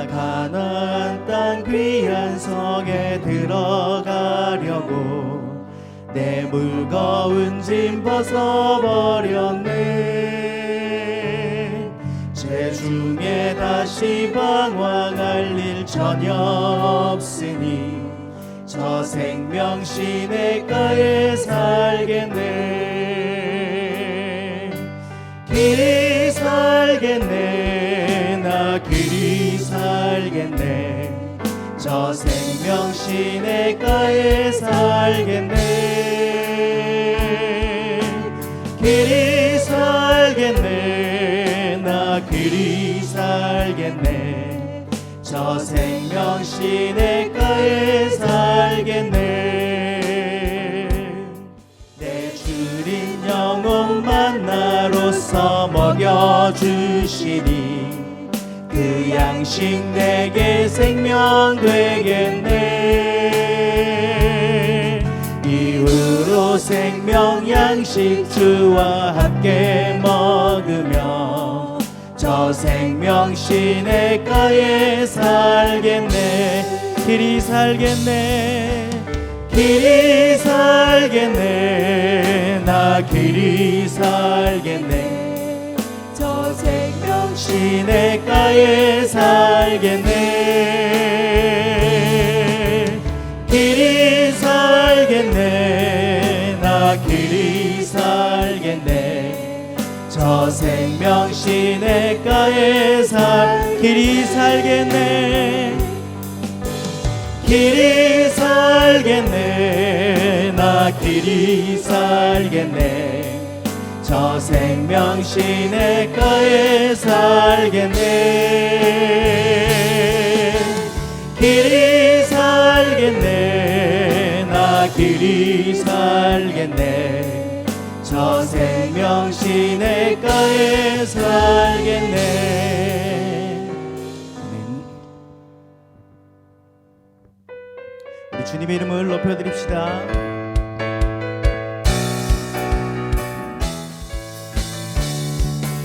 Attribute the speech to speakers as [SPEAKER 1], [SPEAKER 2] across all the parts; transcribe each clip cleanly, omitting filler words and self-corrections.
[SPEAKER 1] 가나안 땅 귀한 성에 들어가려고 내 무거운 짐 벗어버렸네. 체중에 다시 방황할 일 전혀 없으니 저 생명 시냇가에 살겠네. 길이 살겠네. 나 길이 살겠네. 저 생명 시냇가에 살겠네. 길이 살겠네. 나 길이 살겠네. 저 생명 시냇가에 살겠네. 내 주린 영혼 만나로서 먹여주시니 그 양식 내게 생명 되겠네. 이후로 생명 양식 주와 함께 먹으며 저 생명 시냇가에 살겠네. 길이 살겠네. 길이 살겠네. 나 길이 살겠네. 저 생명 시냇가에 살겠네. 길이 살겠네. 나 길이 살겠네. 저 생명 시냇가에 길이 살겠네. 길이 살겠네. 나 길이 살겠네. 저 생명 시냇가에 살겠네. 길이 살겠네. 나 길이 살겠네. 저 생명 시냇가에 살겠네. 우리 주님의 이름을 높여드립시다.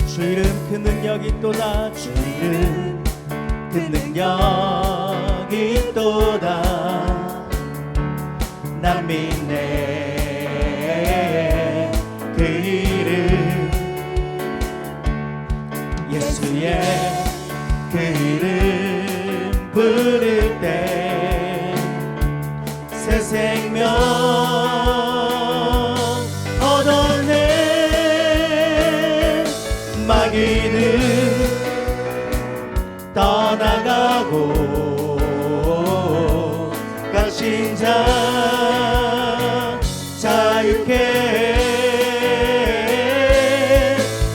[SPEAKER 1] 주 이름 큰 능력이 있도다. 주 이름 큰 능력이 있도다. 난 믿네 그 이름. 예수의 그 이름 부를 때 새 생명 얻어내. 마귀는 떠나가고 가신 자 자유케.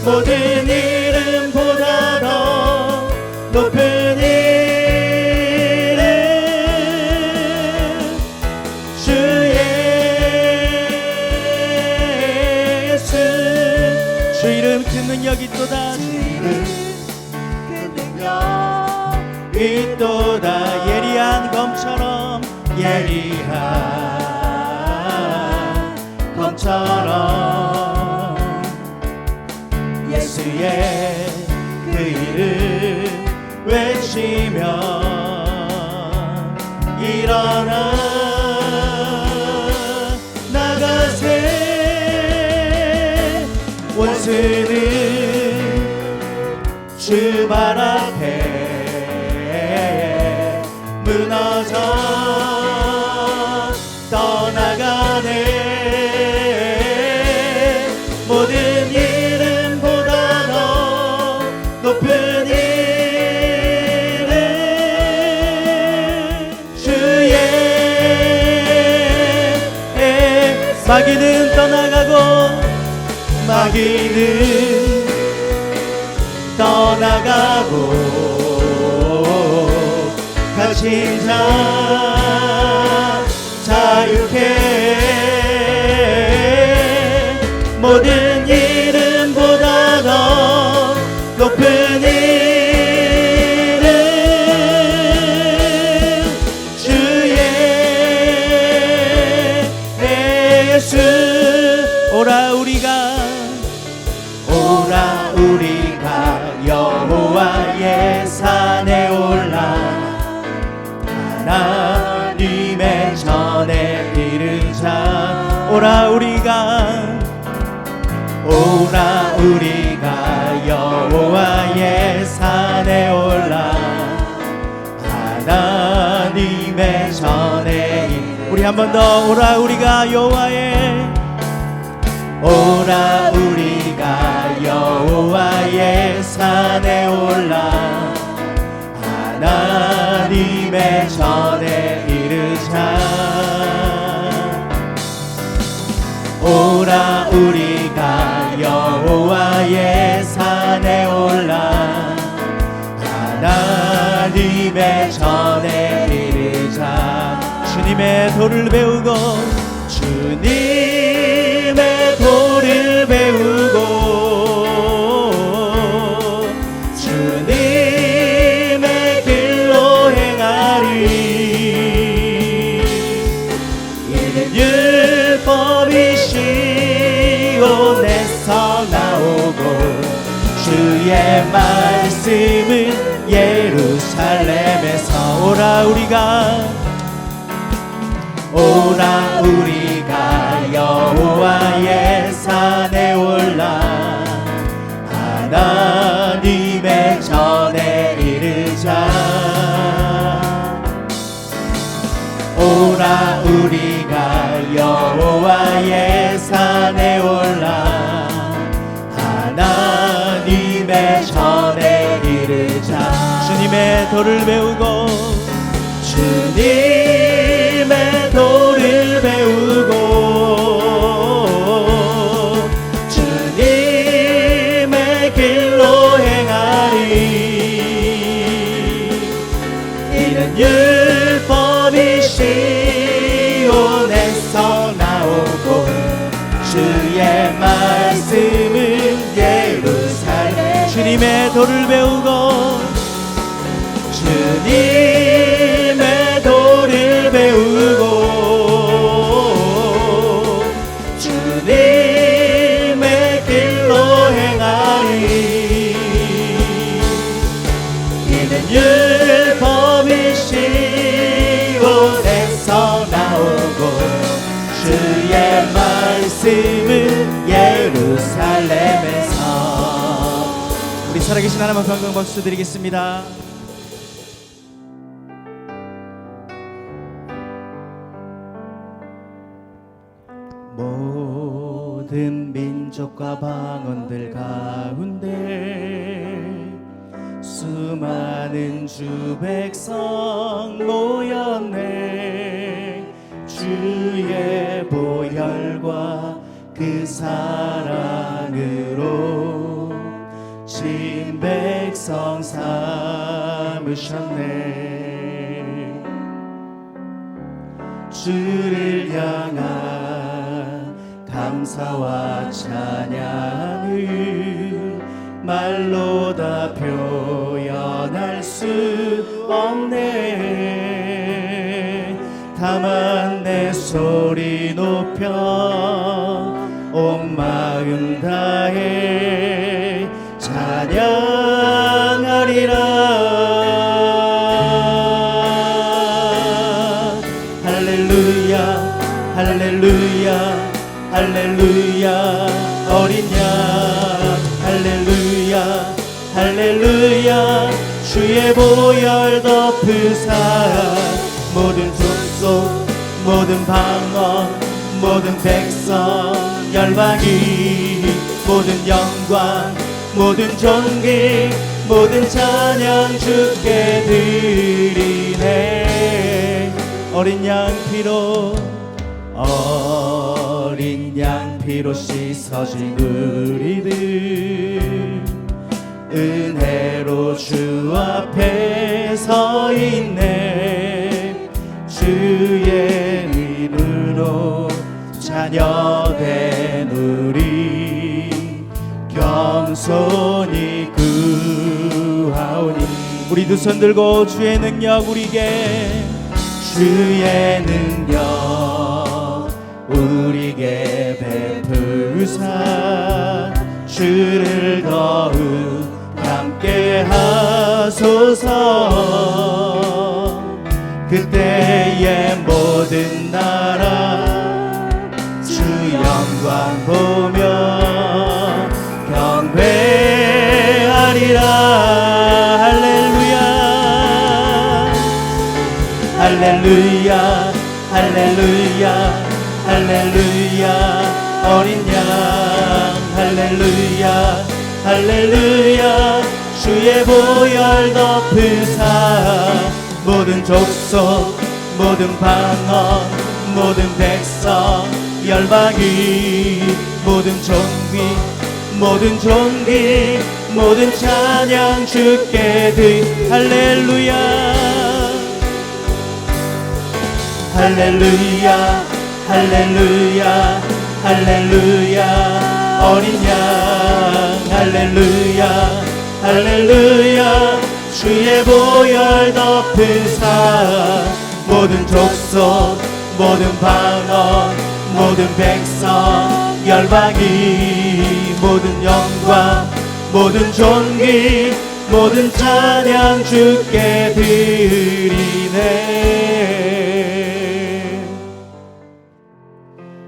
[SPEAKER 1] 모든 이름보다 더 높은 이름 주 예수. 주 이름 큰 능력이 있도다. 주 이름 큰 능력이 있도다. 예리한 검처럼 예리한 검처럼 예수의 그 이름 외치며 일어나 나가세. 원수는 주 발 앞에 무너져 떠나가네. 모든 이름보다 더 높은 이름 주의. 마귀는 떠나가고 마귀는 떠나가고 가신 자 자유케. 모든 이름보다 더 높은 이름 주 예수. 오라 우리가 여호와의 오라 우리가 여호와의 산에 올라 하나님의 전에 우리 한 번 더 오라 우리가 여호와의 산에 올라 하나님의 전에 이르자 오라 우리가 여호와의 산에 올라 하나님의 전에 이르자 주님의 도를 배우고 주님의 도를 배우고 주님의 길로 행하리 이는 율법이 시온에서 나오고 주의 말씀은 예루살렘에서 오라 우리가 여호와의 산에 올라 하나님의 전에 이르자 오라 우리가 여호와의 산에 올라 하나님의 전에 이르자 주님의 도를 배우고 주님의 도를 배우고 주님의 길로 행하리 이는 율법이 시온에서 나오고 주의 말씀은 예루살렘 주님의 도를 배우고 주님의 도를 배우고 주님의 길로 행하리 이는 율법이 시온에서 나오고 주의 말씀은 예루살렘에서 우리 살아계신 하나님 앞에 영광 박수 드리겠습니다. 모든 민족과 방언들 가운데 수많은 주 백성 모였네 주의 보혈과 그 사랑으로 진 백성 삼으셨네 주를 향한 감사와 찬양을 말로 다 표현할 수 없네 다만 내 소리 높여 온 마음 다해 찬양하리라 할렐루야 할렐루야 할렐루야 어린 양 할렐루야 할렐루야 주의 보혈 덮으사 모든 족속 모든 방언 모든 백성 열방이 모든 영광 모든 존귀 모든 찬양 주께 드리네 어린 양 피로 어린 양 피로 씻어진 우리들 은혜로 주 앞에 서 있네 주의 이름으로 자녀된 우리 겸손히 구하오니 우리 두 손 들고 주의 능력 우리에게 주의 능력 우리에게 베푸사 주를 더욱 함께 하소서 그때의 모든 나라 주 영광 보며 경배하리라. 할렐루야 할렐루야 할렐루야 할렐루야. 어린 양 할렐루야 할렐루야. 주의 보혈 덮으사 모든 족속 모든 방언 모든 백성 열방이 모든 종기 모든 종기 모든 찬양 주께 드리. 할렐루야 할렐루야 할렐루야 할렐루야. 어린 양 할렐루야 할렐루야. 주의 보혈 덮으사 모든 족속 모든 방언 모든 백성 열방이 모든 영광 모든 존귀 모든 찬양 주께 드리네.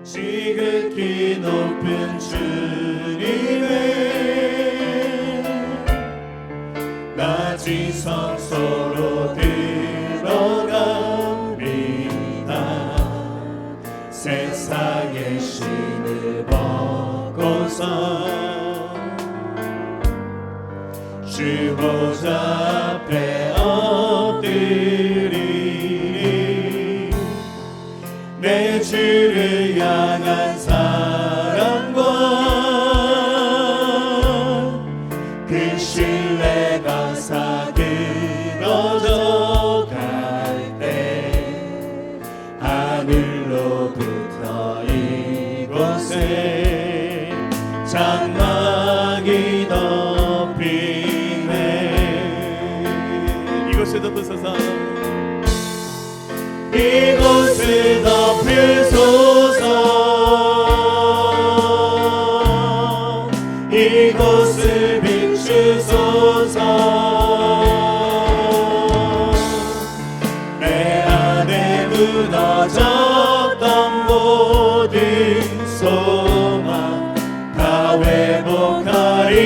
[SPEAKER 1] 지극히 높은 주님의 낮은 성소로 들어갑니다. 세상의 신을 벗고서 주 보좌 앞에 엎드리니 내 주를 향한 사랑과 그 신뢰가 사그러져 갈 때 하늘로부터 이곳에 장막이 덮이네. 이곳에 덮으소서 이곳을 덮으소서 이곳을 비추소서. 내 안에 무너졌던 모든 소망 다 회복하리니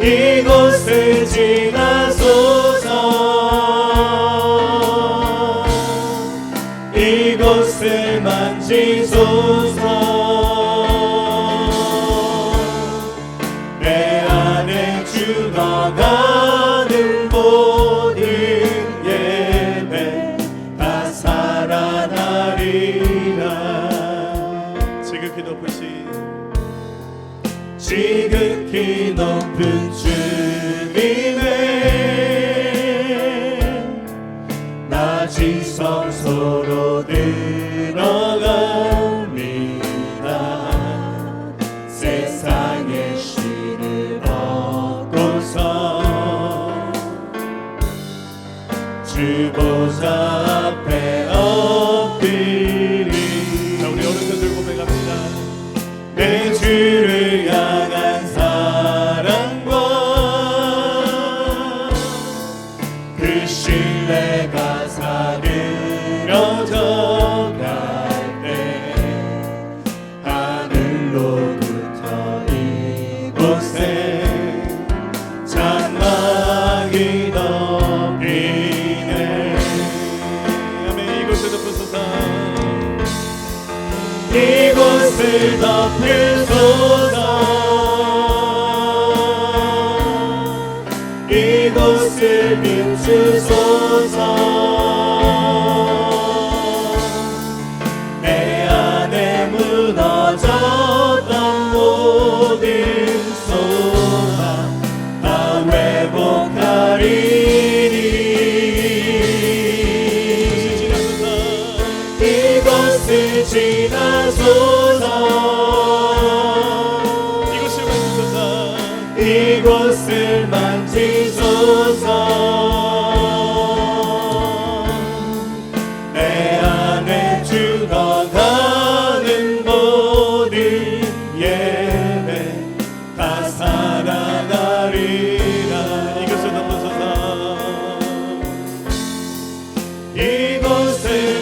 [SPEAKER 1] 이곳을 지나소서 이곳을 만지소서. 내 안에 죽어가는 모든 예배 다 살아나리라. 지극히 높은 주님의 낮은 성소로 들어갑니다. 세상의 신을 벗고서 주 보좌 앞에 엎드리. 자, 우리 어른들 고백합니다. 내 주를 향한 사랑과 그 신뢰가 사그러져 갈 때 하늘로부터 이곳에 장막이 덮이네. 아멘. 이곳을 덮으소서 이곳을 덮으소서 이곳을 비추소서. 내 안에 무너졌던 모든 소망 다 회복하리니 이곳을 지나소서 이곳을 만지소서. 내 안에 죽어가는 모든 예배 다 살아나리라. 이곳을 덮으소서 이곳을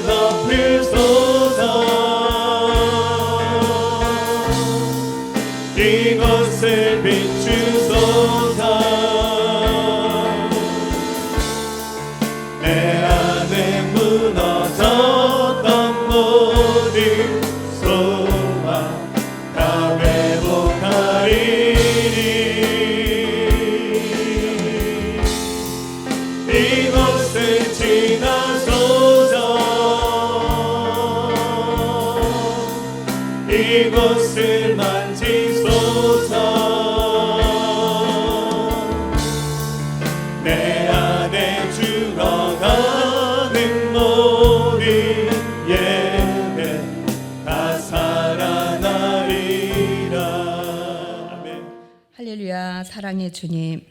[SPEAKER 2] 사랑의 주님,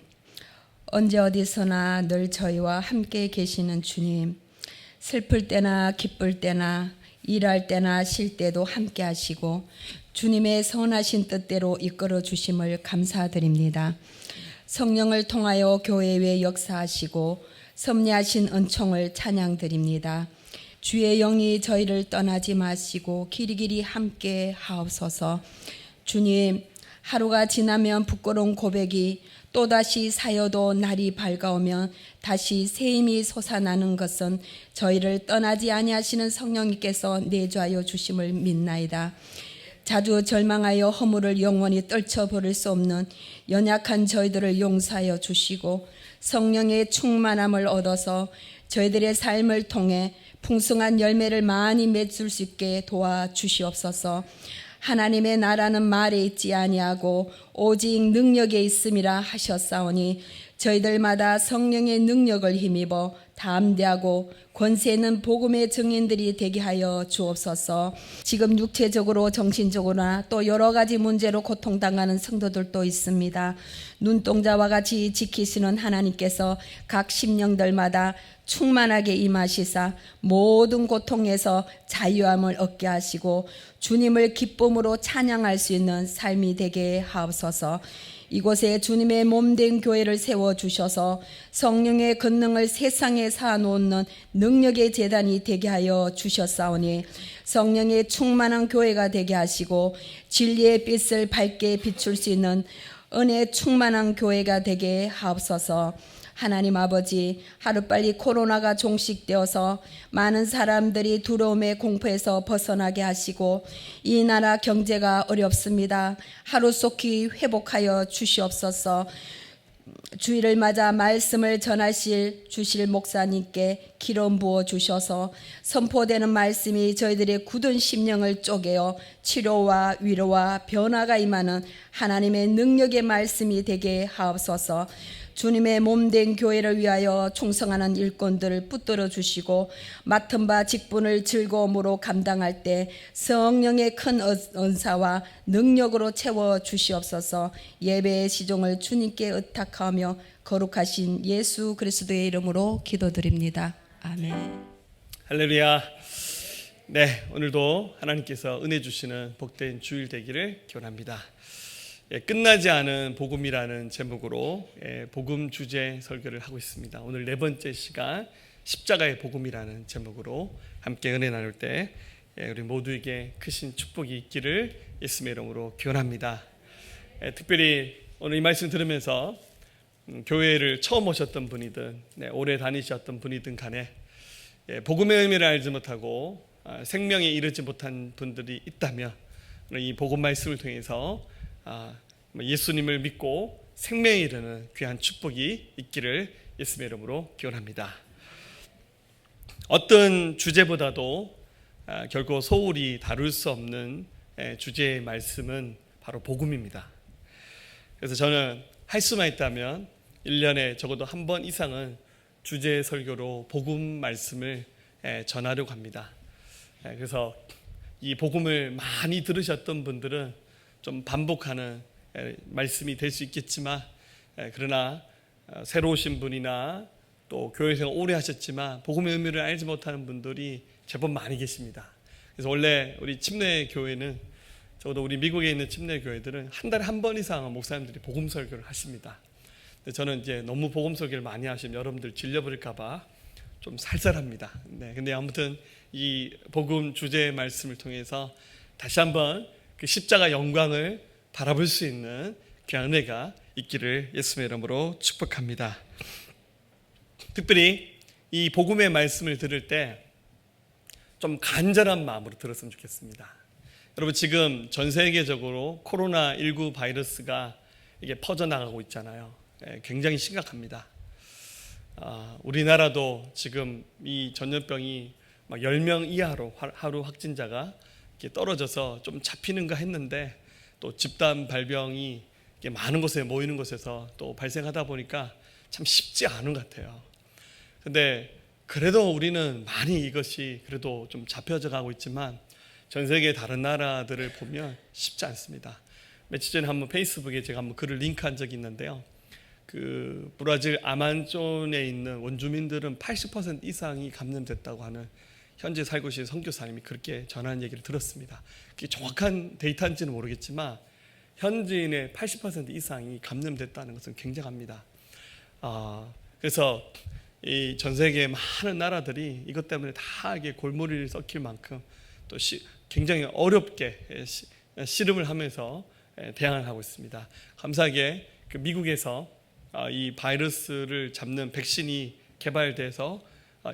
[SPEAKER 2] 언제 어디서나 늘 저희와 함께 계시는 주님, 슬플 때나 기쁠 때나 일할 때나 쉴 때도 함께 하시고 주님의 선하신 뜻대로 이끌어 주심을 감사드립니다. 성령을 통하여 교회에 역사하시고 섭리하신 은총을 찬양드립니다. 주의 영이 저희를 떠나지 마시고 길이길이 함께 하옵소서. 주님, 하루가 지나면 부끄러운 고백이 또다시 사여도 날이 밝아오면 다시 새 힘이 솟아나는 것은 저희를 떠나지 아니하시는 성령님께서 내주하여 주심을 믿나이다. 자주 절망하여 허물을 영원히 떨쳐버릴 수 없는 연약한 저희들을 용서하여 주시고 성령의 충만함을 얻어서 저희들의 삶을 통해 풍성한 열매를 많이 맺을 수 있게 도와주시옵소서. 하나님의 나라는 말에 있지 아니하고 오직 능력에 있음이라 하셨사오니 저희들마다 성령의 능력을 힘입어 담대하고 권세 있는 복음의 증인들이 되게 하여 주옵소서. 지금 육체적으로 정신적으로나 또 여러 가지 문제로 고통당하는 성도들도 있습니다. 눈동자와 같이 지키시는 하나님께서 각 심령들마다 충만하게 임하시사 모든 고통에서 자유함을 얻게 하시고 주님을 기쁨으로 찬양할 수 있는 삶이 되게 하옵소서. 이곳에 주님의 몸된 교회를 세워주셔서 성령의 권능을 세상에 쌓아놓는 능력의 재단이 되게 하여 주셨사오니 성령의 충만한 교회가 되게 하시고 진리의 빛을 밝게 비출 수 있는 은혜 충만한 교회가 되게 하옵소서. 하나님 아버지, 하루빨리 코로나가 종식되어서 많은 사람들이 두려움의 공포에서 벗어나게 하시고 이 나라 경제가 어렵습니다. 하루속히 회복하여 주시옵소서. 주일을 맞아 말씀을 전하실 주실 목사님께 기름 부어 주셔서 선포되는 말씀이 저희들의 굳은 심령을 쪼개어 치료와 위로와 변화가 임하는 하나님의 능력의 말씀이 되게 하옵소서. 주님의 몸된 교회를 위하여 충성하는 일꾼들을 붙들어 주시고 맡은 바 직분을 즐거움으로 감당할 때 성령의 큰 은사와 능력으로 채워 주시옵소서. 예배의 시종을 주님께 의탁하며 거룩하신 예수 그리스도의 이름으로 기도드립니다. 아멘.
[SPEAKER 3] 할렐루야. 네, 오늘도 하나님께서 은혜 주시는 복된 주일 되기를 기원합니다. 끝나지 않은 복음이라는 제목으로 복음 주제 설교를 하고 있습니다. 오늘 네 번째 시간 십자가의 복음이라는 제목으로 함께 은혜 나눌 때 우리 모두에게 크신 축복이 있기를 예수님의 이름으로 기원합니다. 특별히 오늘 이 말씀 들으면서 교회를 처음 오셨던 분이든 오래 다니셨던 분이든 간에 복음의 의미를 알지 못하고 생명에 이르지 못한 분들이 있다면 이 복음 말씀을 통해서 예수님을 믿고 생명에 이르는 귀한 축복이 있기를 예수님의 이름으로 기원합니다. 어떤 주제보다도 결코 소홀히 다룰 수 없는 주제의 말씀은 바로 복음입니다. 그래서 저는 할 수만 있다면 1년에 적어도 한 번 이상은 주제 설교로 복음 말씀을 전하려고 합니다. 그래서 이 복음을 많이 들으셨던 분들은 좀 반복하는 말씀이 될 수 있겠지만 그러나 새로 오신 분이나 또 교회 생활 오래 하셨지만 복음의 의미를 알지 못하는 분들이 제법 많이 계십니다. 그래서 원래 우리 침례 교회는 적어도 우리 미국에 있는 침례 교회들은 한 달에 한 번 이상 목사님들이 복음 설교를 하십니다. 근데 저는 이제 너무 복음 설교를 많이 하시면 여러분들 질려버릴까봐 좀 살살합니다. 근데 아무튼 이 복음 주제의 말씀을 통해서 다시 한번 그 십자가 영광을 바라볼 수 있는 귀한 은혜가 있기를 예수님의 이름으로 축복합니다. 특별히 이 복음의 말씀을 들을 때 좀 간절한 마음으로 들었으면 좋겠습니다. 여러분, 지금 전 세계적으로 코로나19 바이러스가 이게 퍼져나가고 있잖아요. 굉장히 심각합니다. 우리나라도 지금 이 전염병이 막 10명 이하로 하루 확진자가 이렇게 떨어져서 좀 잡히는가 했는데 또 집단 발병이 많은 곳에 모이는 곳에서 또 발생하다 보니까 참 쉽지 않은 것 같아요. 근데 그래도 우리는 많이 이것이 그래도 좀 잡혀져 가고 있지만 전 세계 다른 나라들을 보면 쉽지 않습니다. 며칠 전에 한번 페이스북에 제가 한번 글을 링크한 적이 있는데요. 그 브라질 아만존에 있는 원주민들은 80% 이상이 감염됐다고 하는 현재 살고 계신 선교사님이 그렇게 전하는 얘기를 들었습니다. 그게 정확한 데이터인지는 모르겠지만 현지인의 80% 이상이 감염됐다는 것은 굉장합니다. 그래서 이 전 세계 많은 나라들이 이것 때문에 다 이게 골머리를 썩힐 만큼 또 굉장히 어렵게 씨름을 하면서 대항을 하고 있습니다. 감사하게 그 미국에서 이 바이러스를 잡는 백신이 개발돼서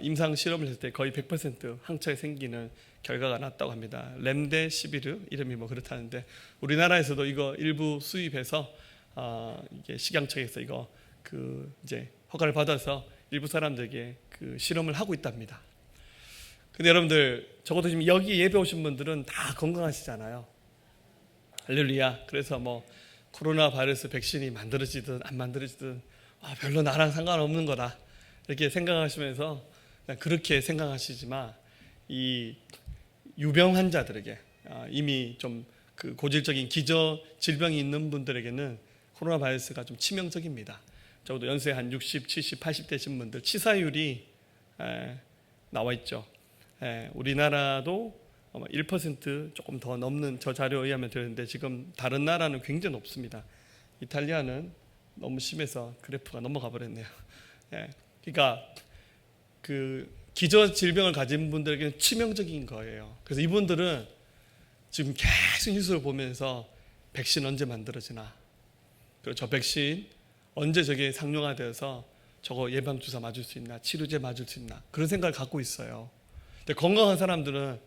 [SPEAKER 3] 임상 실험을 했을 때 거의 100% 항체가 생기는 결과가 났다고 합니다. 렘데시비르 이름이 뭐 그렇다는데 우리나라에서도 이거 일부 수입해서 이게 식약청에서 이거 그 이제 허가를 받아서 일부 사람들에게 그 실험을 하고 있답니다. 근데 여러분들 적어도 지금 여기 예배 오신 분들은 다 건강하시잖아요. 할렐루야. 그래서 뭐 코로나 바이러스 백신이 만들어지든 안 만들어지든 별로 나랑 상관없는 거다 이렇게 생각하시면서 그냥 그렇게 생각하시지만 이 유병 환자들에게 이미 좀 그 고질적인 기저 질병이 있는 분들에게는 코로나 바이러스가 좀 치명적입니다. 적어도 연세 한 60, 70, 80 되신 분들 치사율이 나와 있죠. 우리나라도 1% 조금 더 넘는 저 자료에 의하면 되는데 지금 다른 나라는 굉장히 높습니다. 이탈리아는 너무 심해서 그래프가 넘어가 버렸네요. 그러니까 그 기저 질병을 가진 분들에게는 치명적인 거예요. 그래서 이분들은 지금 계속 뉴스를 보면서 백신 언제 만들어지나, 그리고 저 백신 언제 저게 상용화되어서 저거 예방주사 맞을 수 있나, 치료제 맞을 수 있나, 그런 생각을 갖고 있어요. 근데 건강한 사람들은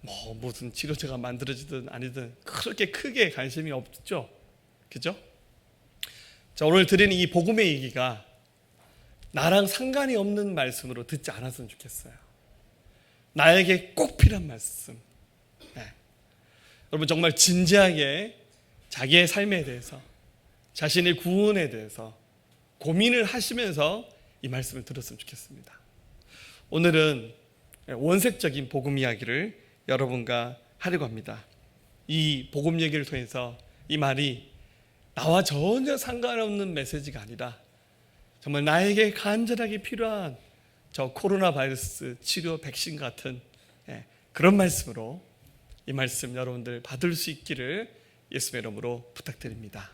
[SPEAKER 3] 뭐 무슨 치료제가 만들어지든 아니든 그렇게 크게 관심이 없죠. 그죠? 자, 오늘 드리는 이 복음의 얘기가 나랑 상관이 없는 말씀으로 듣지 않았으면 좋겠어요. 나에게 꼭 필요한 말씀. 여러분 정말 진지하게 자기의 삶에 대해서, 자신의 구원에 대해서 고민을 하시면서 이 말씀을 들었으면 좋겠습니다. 오늘은 원색적인 복음 이야기를 여러분과 하려고 합니다. 이 복음 얘기를 통해서 이 말이 나와 전혀 상관없는 메시지가 아니라 정말 나에게 간절하게 필요한 저 코로나 바이러스 치료 백신 같은 그런 말씀으로 이 말씀 여러분들 받을 수 있기를 예수의 이름으로 부탁드립니다.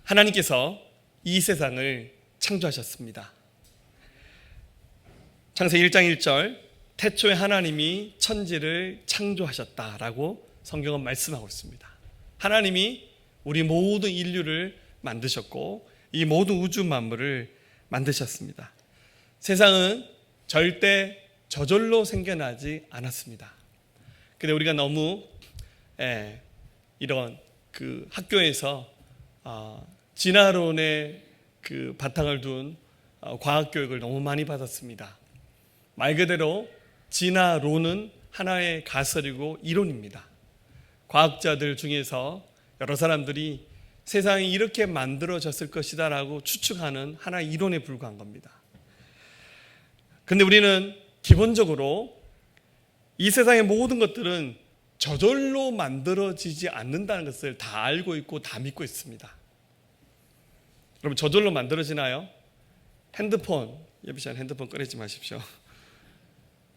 [SPEAKER 3] 하나님께서 이 세상을 창조하셨습니다. 창세기 1장 1절 태초에 하나님이 천지를 창조하셨다라고 성경은 말씀하고 있습니다. 하나님이 우리 모든 인류를 만드셨고 이 모든 우주 만물을 만드셨습니다. 세상은 절대 저절로 생겨나지 않았습니다. 근데 우리가 너무 이런 그 학교에서 진화론의 그 바탕을 둔 과학 교육을 너무 많이 받았습니다. 말 그대로 진화론은 하나의 가설이고 이론입니다. 과학자들 중에서 여러 사람들이 세상이 이렇게 만들어졌을 것이다라고 추측하는 하나의 이론에 불과한 겁니다. 근데 우리는 기본적으로 이 세상의 모든 것들은 저절로 만들어지지 않는다는 것을 다 알고 있고 다 믿고 있습니다. 여러분 저절로 만들어지나요? 핸드폰, 예비시간 핸드폰 꺼내지 마십시오.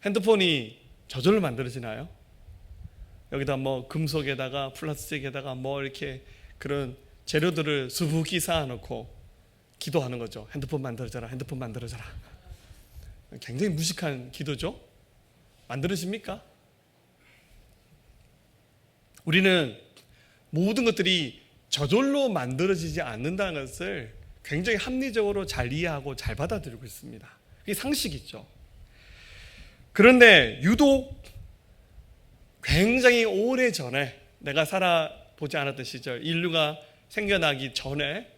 [SPEAKER 3] 핸드폰이 저절로 만들어지나요? 여기다 뭐 금속에다가 플라스틱에다가 뭐 이렇게 그런 재료들을 수북이 쌓아놓고 기도하는 거죠. 핸드폰 만들어져라, 핸드폰 만들어져라. 굉장히 무식한 기도죠. 만들어집니까? 우리는 모든 것들이 저절로 만들어지지 않는다는 것을 굉장히 합리적으로 잘 이해하고 잘 받아들이고 있습니다. 그게 상식이죠. 그런데 유독 굉장히 오래 전에, 내가 살아보지 않았던 시절, 인류가 생겨나기 전에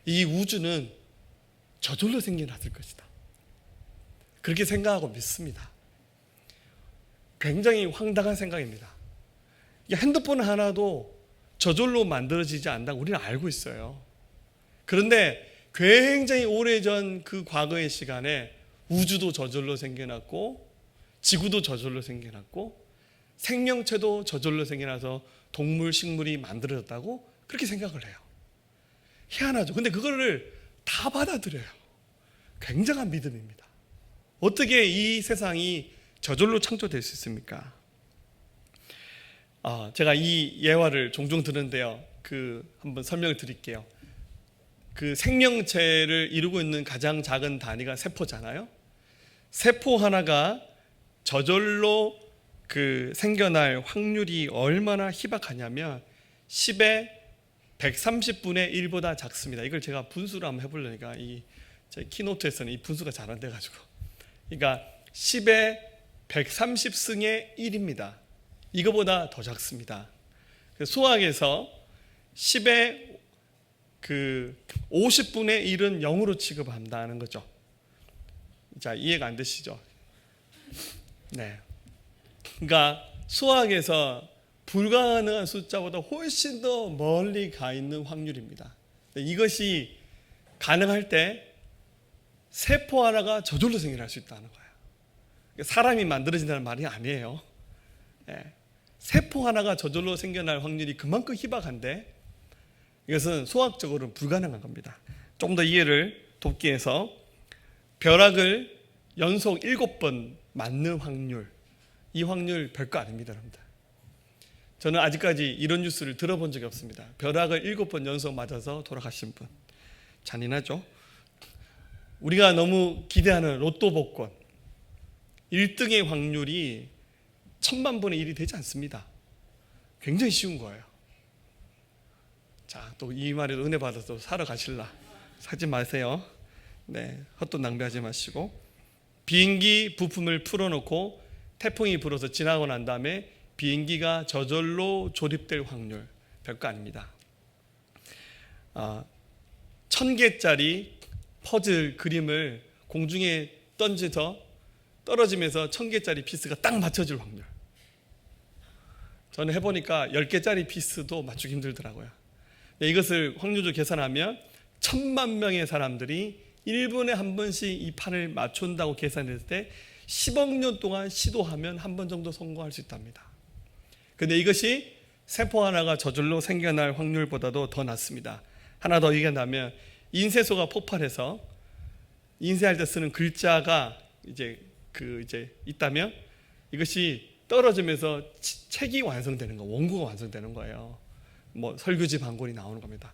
[SPEAKER 3] 이 우주는 저절로 생겨났을 것이다. 그렇게 생각하고 믿습니다. 굉장히 황당한 생각입니다. 핸드폰 하나도 저절로 만들어지지 않는다고 우리는 알고 있어요. 그런데 굉장히 오래전 그 과거의 시간에 우주도 저절로 생겨났고 지구도 저절로 생겨났고 생명체도 저절로 생겨나서 동물, 식물이 만들어졌다고 그렇게 생각을 해요. 희한하죠. 근데 그거를 다 받아들여요. 굉장한 믿음입니다. 어떻게 이 세상이 저절로 창조될 수 있습니까? 제가 이 예화를 종종 드는데요. 한번 설명을 드릴게요. 생명체를 이루고 있는 가장 작은 단위가 세포잖아요. 세포 하나가 저절로 생겨날 확률이 얼마나 희박하냐면 10의 130분의 1보다 작습니다. 이걸 제가 분수로 한번 해보려니까 제 키노트에서는 이 분수가 잘 안 돼가지고, 그러니까 10의 130승의 1입니다. 이거보다 더 작습니다. 수학에서 10의 50분의 1은 0으로 취급한다는 거죠. 자, 이해가 안 되시죠? 네. 그러니까 수학에서 불가능한 숫자보다 훨씬 더 멀리 가 있는 확률입니다. 이것이 가능할 때 세포 하나가 저절로 생겨날 수 있다는 거예요. 사람이 만들어진다는 말이 아니에요. 세포 하나가 저절로 생겨날 확률이 그만큼 희박한데 이것은 수학적으로는 불가능한 겁니다. 좀 더 이해를 돕기 위해서 벼락을 연속 7번 맞는 확률, 이 확률 별거 아닙니다, 여러분들. 저는 아직까지 이런 뉴스를 들어본 적이 없습니다. 벼락을 7번 연속 맞아서 돌아가신 분. 잔인하죠? 우리가 너무 기대하는 로또 복권 1등의 확률이 1000만 분의 1이 되지 않습니다. 굉장히 쉬운 거예요. 자, 또 이 말에도 은혜 받아서 사러 가실라 사지 마세요. 네, 헛돈 낭비하지 마시고, 비행기 부품을 풀어놓고 태풍이 불어서 지나고 난 다음에 비행기가 저절로 조립될 확률 별거 아닙니다. 1000개짜리 퍼즐 그림을 공중에 던져서 떨어지면서 1000개짜리 피스가 딱 맞춰질 확률. 저는 해보니까 10개짜리 피스도 맞추기 힘들더라고요. 이것을 확률적으로 계산하면 1000만 명의 사람들이 1분에 한 번씩 이 판을 맞춘다고 계산했을 때 10억 년 동안 시도하면 한 번 정도 성공할 수 있답니다. 그런데 이것이 세포 하나가 저절로 생겨날 확률보다도 더 낮습니다. 하나 더 얘기한다면 인쇄소가 폭발해서 인쇄할 때 쓰는 글자가 이제 있다면 이것이 떨어지면서 책이 완성되는 거, 원고가 완성되는 거예요. 뭐 설교지 방권이 나오는 겁니다.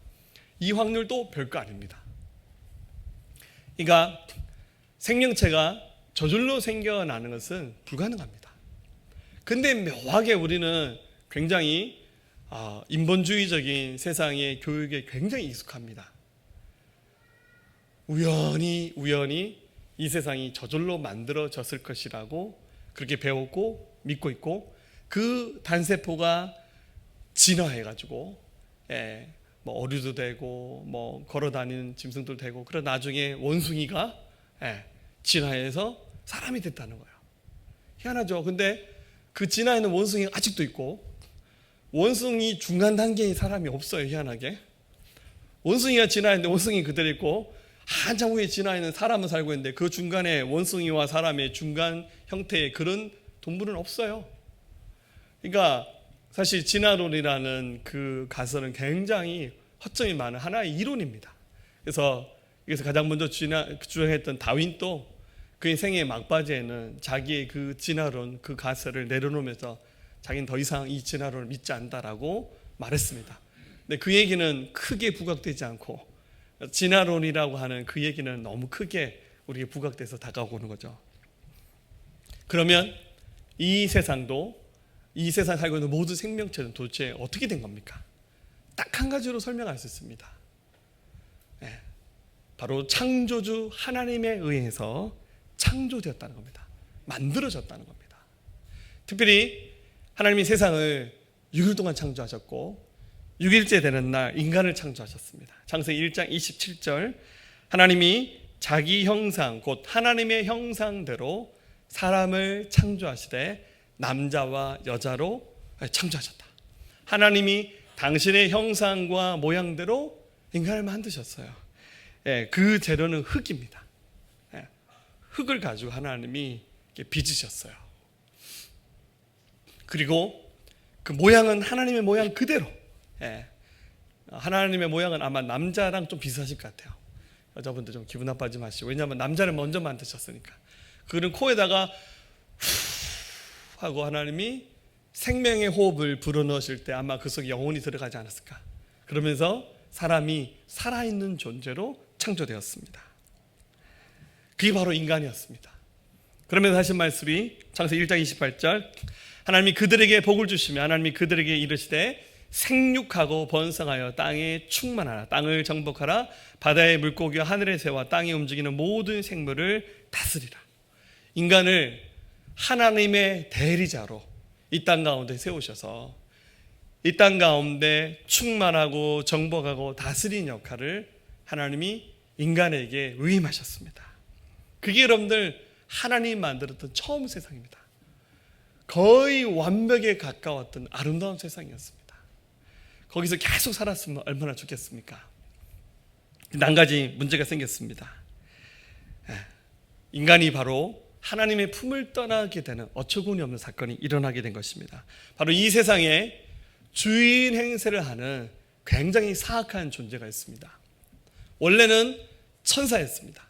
[SPEAKER 3] 이 확률도 별거 아닙니다. 그러니까 생명체가 저절로 생겨나는 것은 불가능합니다. 근데 묘하게 우리는 굉장히 인본주의적인 세상의 교육에 굉장히 익숙합니다. 우연히 이 세상이 저절로 만들어졌을 것이라고 그렇게 배웠고 믿고 있고, 그 단세포가 진화해가지고 뭐 어류도 되고 뭐 걸어다니는 짐승도 되고, 그런 나중에 원숭이가 진화해서 사람이 됐다는 거예요. 희한하죠. 근데 그 진화에는 원숭이가 아직도 있고, 원숭이 중간 단계의 사람이 없어요. 희한하게 원숭이가 진화했는데 원숭이 그대로 있고, 한참 후에 진화에는 사람은 살고 있는데 그 중간에 원숭이와 사람의 중간 형태의 그런 동물은 없어요. 그러니까 사실 진화론이라는 그 가설은 굉장히 허점이 많은 하나의 이론입니다. 그래서 가장 먼저 주장했던 다윈도 그의 생애 막바지에는 자기의 그 진화론, 그 가설을 내려놓으면서 자기는 더 이상 이 진화론을 믿지 않는다라고 말했습니다. 근데 그 얘기는 크게 부각되지 않고, 진화론이라고 하는 그 얘기는 너무 크게 우리에게 부각돼서 다가오는 거죠. 그러면 이 세상 살고 있는 모든 생명체는 도대체 어떻게 된 겁니까? 딱 한 가지로 설명할 수 있습니다. 바로 창조주 하나님에 의해서 창조되었다는 겁니다. 만들어졌다는 겁니다. 특별히 하나님이 세상을 6일 동안 창조하셨고 6일째 되는 날 인간을 창조하셨습니다. 창세기 1장 27절, 하나님이 자기 형상 곧 하나님의 형상대로 사람을 창조하시되 남자와 여자로 창조하셨다. 하나님이 당신의 형상과 모양대로 인간을 만드셨어요. 그 재료는 흙입니다. 흙을 가지고 하나님이 빚으셨어요. 그리고 그 모양은 하나님의 모양 그대로, 하나님의 모양은 아마 남자랑 좀 비슷하실 것 같아요. 여자분들 좀 기분 나빠하지 마시고, 왜냐하면 남자를 먼저 만드셨으니까. 그는 코에다가 후 하고 하나님이 생명의 호흡을 불어넣으실 때 아마 그 속에 영혼이 들어가지 않았을까. 그러면서 사람이 살아있는 존재로 창조되었습니다. 그게 바로 인간이었습니다. 그러면서 하신 말씀이 창세기 1장 28절, 하나님이 그들에게 복을 주시며 하나님이 그들에게 이르시되 생육하고 번성하여 땅에 충만하라, 땅을 정복하라, 바다의 물고기와 하늘의 새와 땅에 움직이는 모든 생물을 다스리라. 인간을 하나님의 대리자로 이 땅 가운데 세우셔서 이 땅 가운데 충만하고 정복하고 다스리는 역할을 하나님이 인간에게 위임하셨습니다. 그게 여러분들 하나님 만들었던 처음 세상입니다. 거의 완벽에 가까웠던 아름다운 세상이었습니다. 거기서 계속 살았으면 얼마나 좋겠습니까? 한 가지 문제가 생겼습니다. 인간이 바로 하나님의 품을 떠나게 되는 어처구니 없는 사건이 일어나게 된 것입니다. 바로 이 세상에 주인 행세를 하는 굉장히 사악한 존재가 있습니다. 원래는 천사였습니다.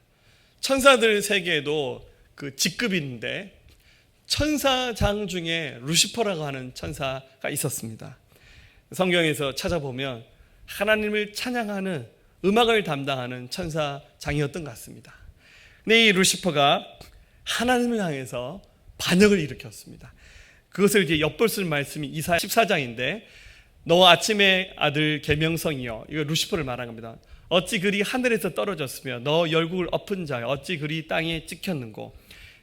[SPEAKER 3] 천사들 세계에도 그 직급이 있는데 천사장 중에 루시퍼라고 하는 천사가 있었습니다. 성경에서 찾아보면 하나님을 찬양하는 음악을 담당하는 천사장이었던 것 같습니다. 근데 이 루시퍼가 하나님을 향해서 반역을 일으켰습니다. 그것을 이제 엿볼 말씀이 이사야 14장인데, 너 아침의 아들 계명성이여, 이거 루시퍼를 말한 겁니다. 어찌 그리 하늘에서 떨어졌으며 너 열국을 엎은 자여 어찌 그리 땅에 찍혔는고,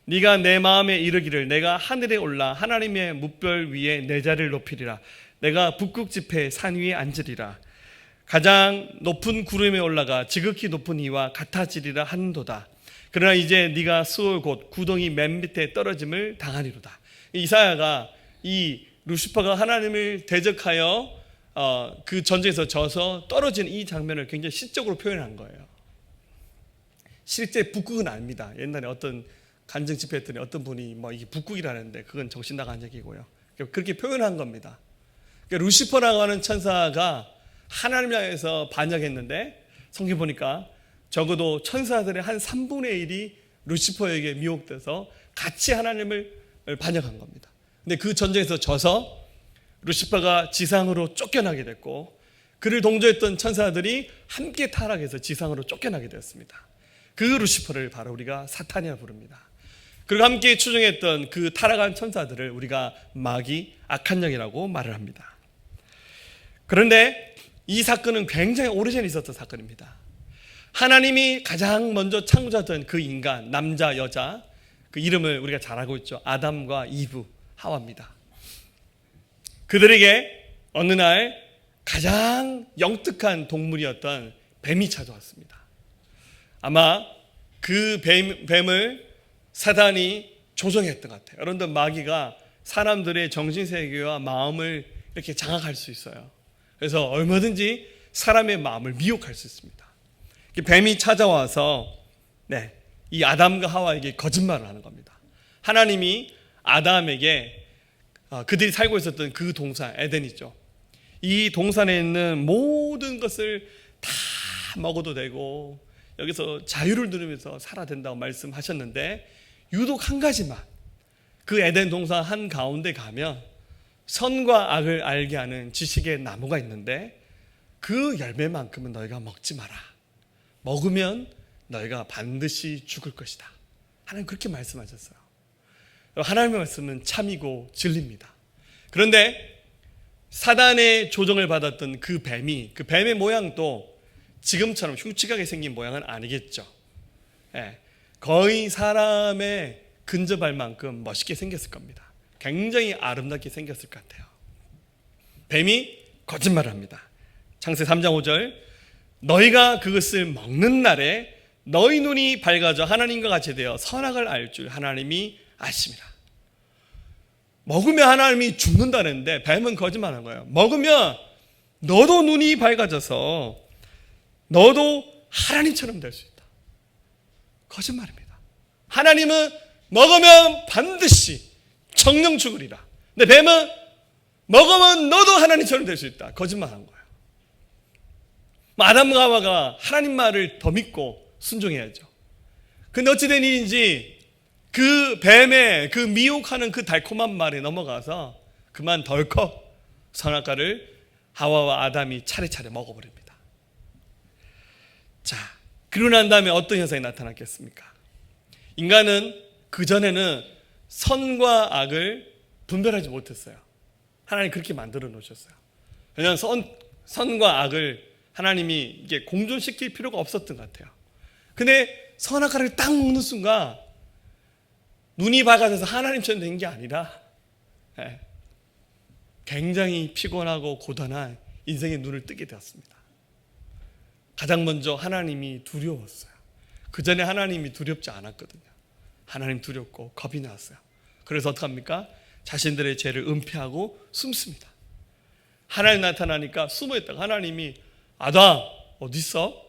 [SPEAKER 3] 네가 내 마음에 이르기를 내가 하늘에 올라 하나님의 뭇별 위에 내 자리를 높이리라, 내가 북극 지폐 산 위에 앉으리라, 가장 높은 구름에 올라가 지극히 높은 이와 같아지리라 한도다. 그러나 이제 네가 수월 곧 구덩이 맨 밑에 떨어짐을 당하리로다. 이사야가 이 루시퍼가 하나님을 대적하여 그 전쟁에서 져서 떨어진 이 장면을 굉장히 시적으로 표현한 거예요. 실제 북극은 아닙니다. 옛날에 어떤 간증 집회했더니 어떤 분이 뭐 이게 북극이라는데 그건 정신 나간 얘기고요. 그렇게 표현한 겁니다. 그러니까 루시퍼라고 하는 천사가 하나님을 향해서 반역했는데, 성경 보니까 적어도 천사들의 한 3분의 1이 루시퍼에게 미혹돼서 같이 하나님을 반역한 겁니다. 근데 그 전쟁에서 져서 루시퍼가 지상으로 쫓겨나게 됐고, 그를 동조했던 천사들이 함께 타락해서 지상으로 쫓겨나게 되었습니다. 그 루시퍼를 바로 우리가 사탄이라 부릅니다. 그리고 함께 추종했던 그 타락한 천사들을 우리가 마귀, 악한 영이라고 말을 합니다. 그런데 이 사건은 굉장히 오래전에 있었던 사건입니다. 하나님이 가장 먼저 창조했던 그 인간, 남자, 여자, 그 이름을 우리가 잘 알고 있죠. 아담과 이브, 하와입니다. 그들에게 어느 날 가장 영특한 동물이었던 뱀이 찾아왔습니다. 아마 그 뱀을 사단이 조종했던 것 같아요. 여러분들, 마귀가 사람들의 정신세계와 마음을 이렇게 장악할 수 있어요. 그래서 얼마든지 사람의 마음을 미혹할 수 있습니다. 뱀이 찾아와서 이 아담과 하와에게 거짓말을 하는 겁니다. 하나님이 아담에게 그들이 살고 있었던 그 동산, 에덴이죠. 이 동산에 있는 모든 것을 다 먹어도 되고 여기서 자유를 누리면서 살아야 된다고 말씀하셨는데, 유독 한 가지만, 그 에덴 동산 한 가운데 가면 선과 악을 알게 하는 지식의 나무가 있는데 그 열매만큼은 너희가 먹지 마라. 먹으면 너희가 반드시 죽을 것이다. 하나님 그렇게 말씀하셨어요. 하나님의 말씀은 참이고 진리입니다. 그런데 사단의 조정을 받았던 그 뱀의 모양도 지금처럼 흉측하게 생긴 모양은 아니겠죠. 거의 사람의 근접할 만큼 멋있게 생겼을 겁니다. 굉장히 아름답게 생겼을 것 같아요. 뱀이 거짓말을 합니다. 창세기 3장 5절, 너희가 그것을 먹는 날에 너희 눈이 밝아져 하나님과 같이 되어 선악을 알 줄 하나님이 아심이라. 먹으면 하나님이 죽는다는데 뱀은 거짓말한 거예요. 먹으면 너도 눈이 밝아져서 너도 하나님처럼 될 수 있다. 거짓말입니다. 하나님은 먹으면 반드시 정령 죽으리라. 근데 뱀은 먹으면 너도 하나님처럼 될 수 있다. 거짓말한 거예요. 아담과 하와가 하나님 말을 더 믿고 순종해야죠. 근데 어찌된 일인지 그 뱀의 그 미혹하는 그 달콤한 말에 넘어가서 그만 덜컥 선악과를 하와와 아담이 차례차례 먹어버립니다. 자, 그러고 난 다음에 어떤 현상이 나타났겠습니까? 인간은 그전에는 선과 악을 분별하지 못했어요. 하나님 그렇게 만들어 놓으셨어요. 왜냐하면 선과 악을 하나님이 이게 공존시킬 필요가 없었던 것 같아요. 근데 선악과를 딱 먹는 순간 눈이 밝아져서 하나님처럼 된 게 아니라 굉장히 피곤하고 고단한 인생의 눈을 뜨게 되었습니다. 가장 먼저 하나님이 두려웠어요. 그전에 하나님이 두렵지 않았거든요. 하나님 두렵고 겁이 났어요. 그래서 어떡합니까? 자신들의 죄를 은폐하고 숨습니다. 하나님 나타나니까 숨어있다가 하나님이 아담 어디 있어?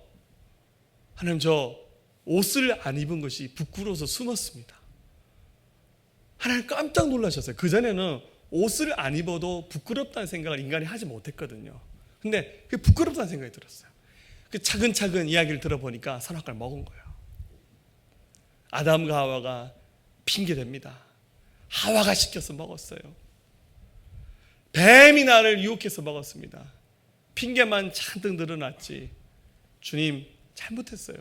[SPEAKER 3] 하나님 저 옷을 안 입은 것이 부끄러워서 숨었습니다. 하나님 깜짝 놀라셨어요. 그전에는 옷을 안 입어도 부끄럽다는 생각을 인간이 하지 못했거든요. 근데 그게 부끄럽다는 생각이 들었어요. 그 차근차근 이야기를 들어보니까 선악과를 먹은 거예요. 아담과 하와가 핑계댑니다. 하와가 시켜서 먹었어요. 뱀이 나를 유혹해서 먹었습니다. 핑계만 잔뜩 늘어났지 주님 잘못했어요.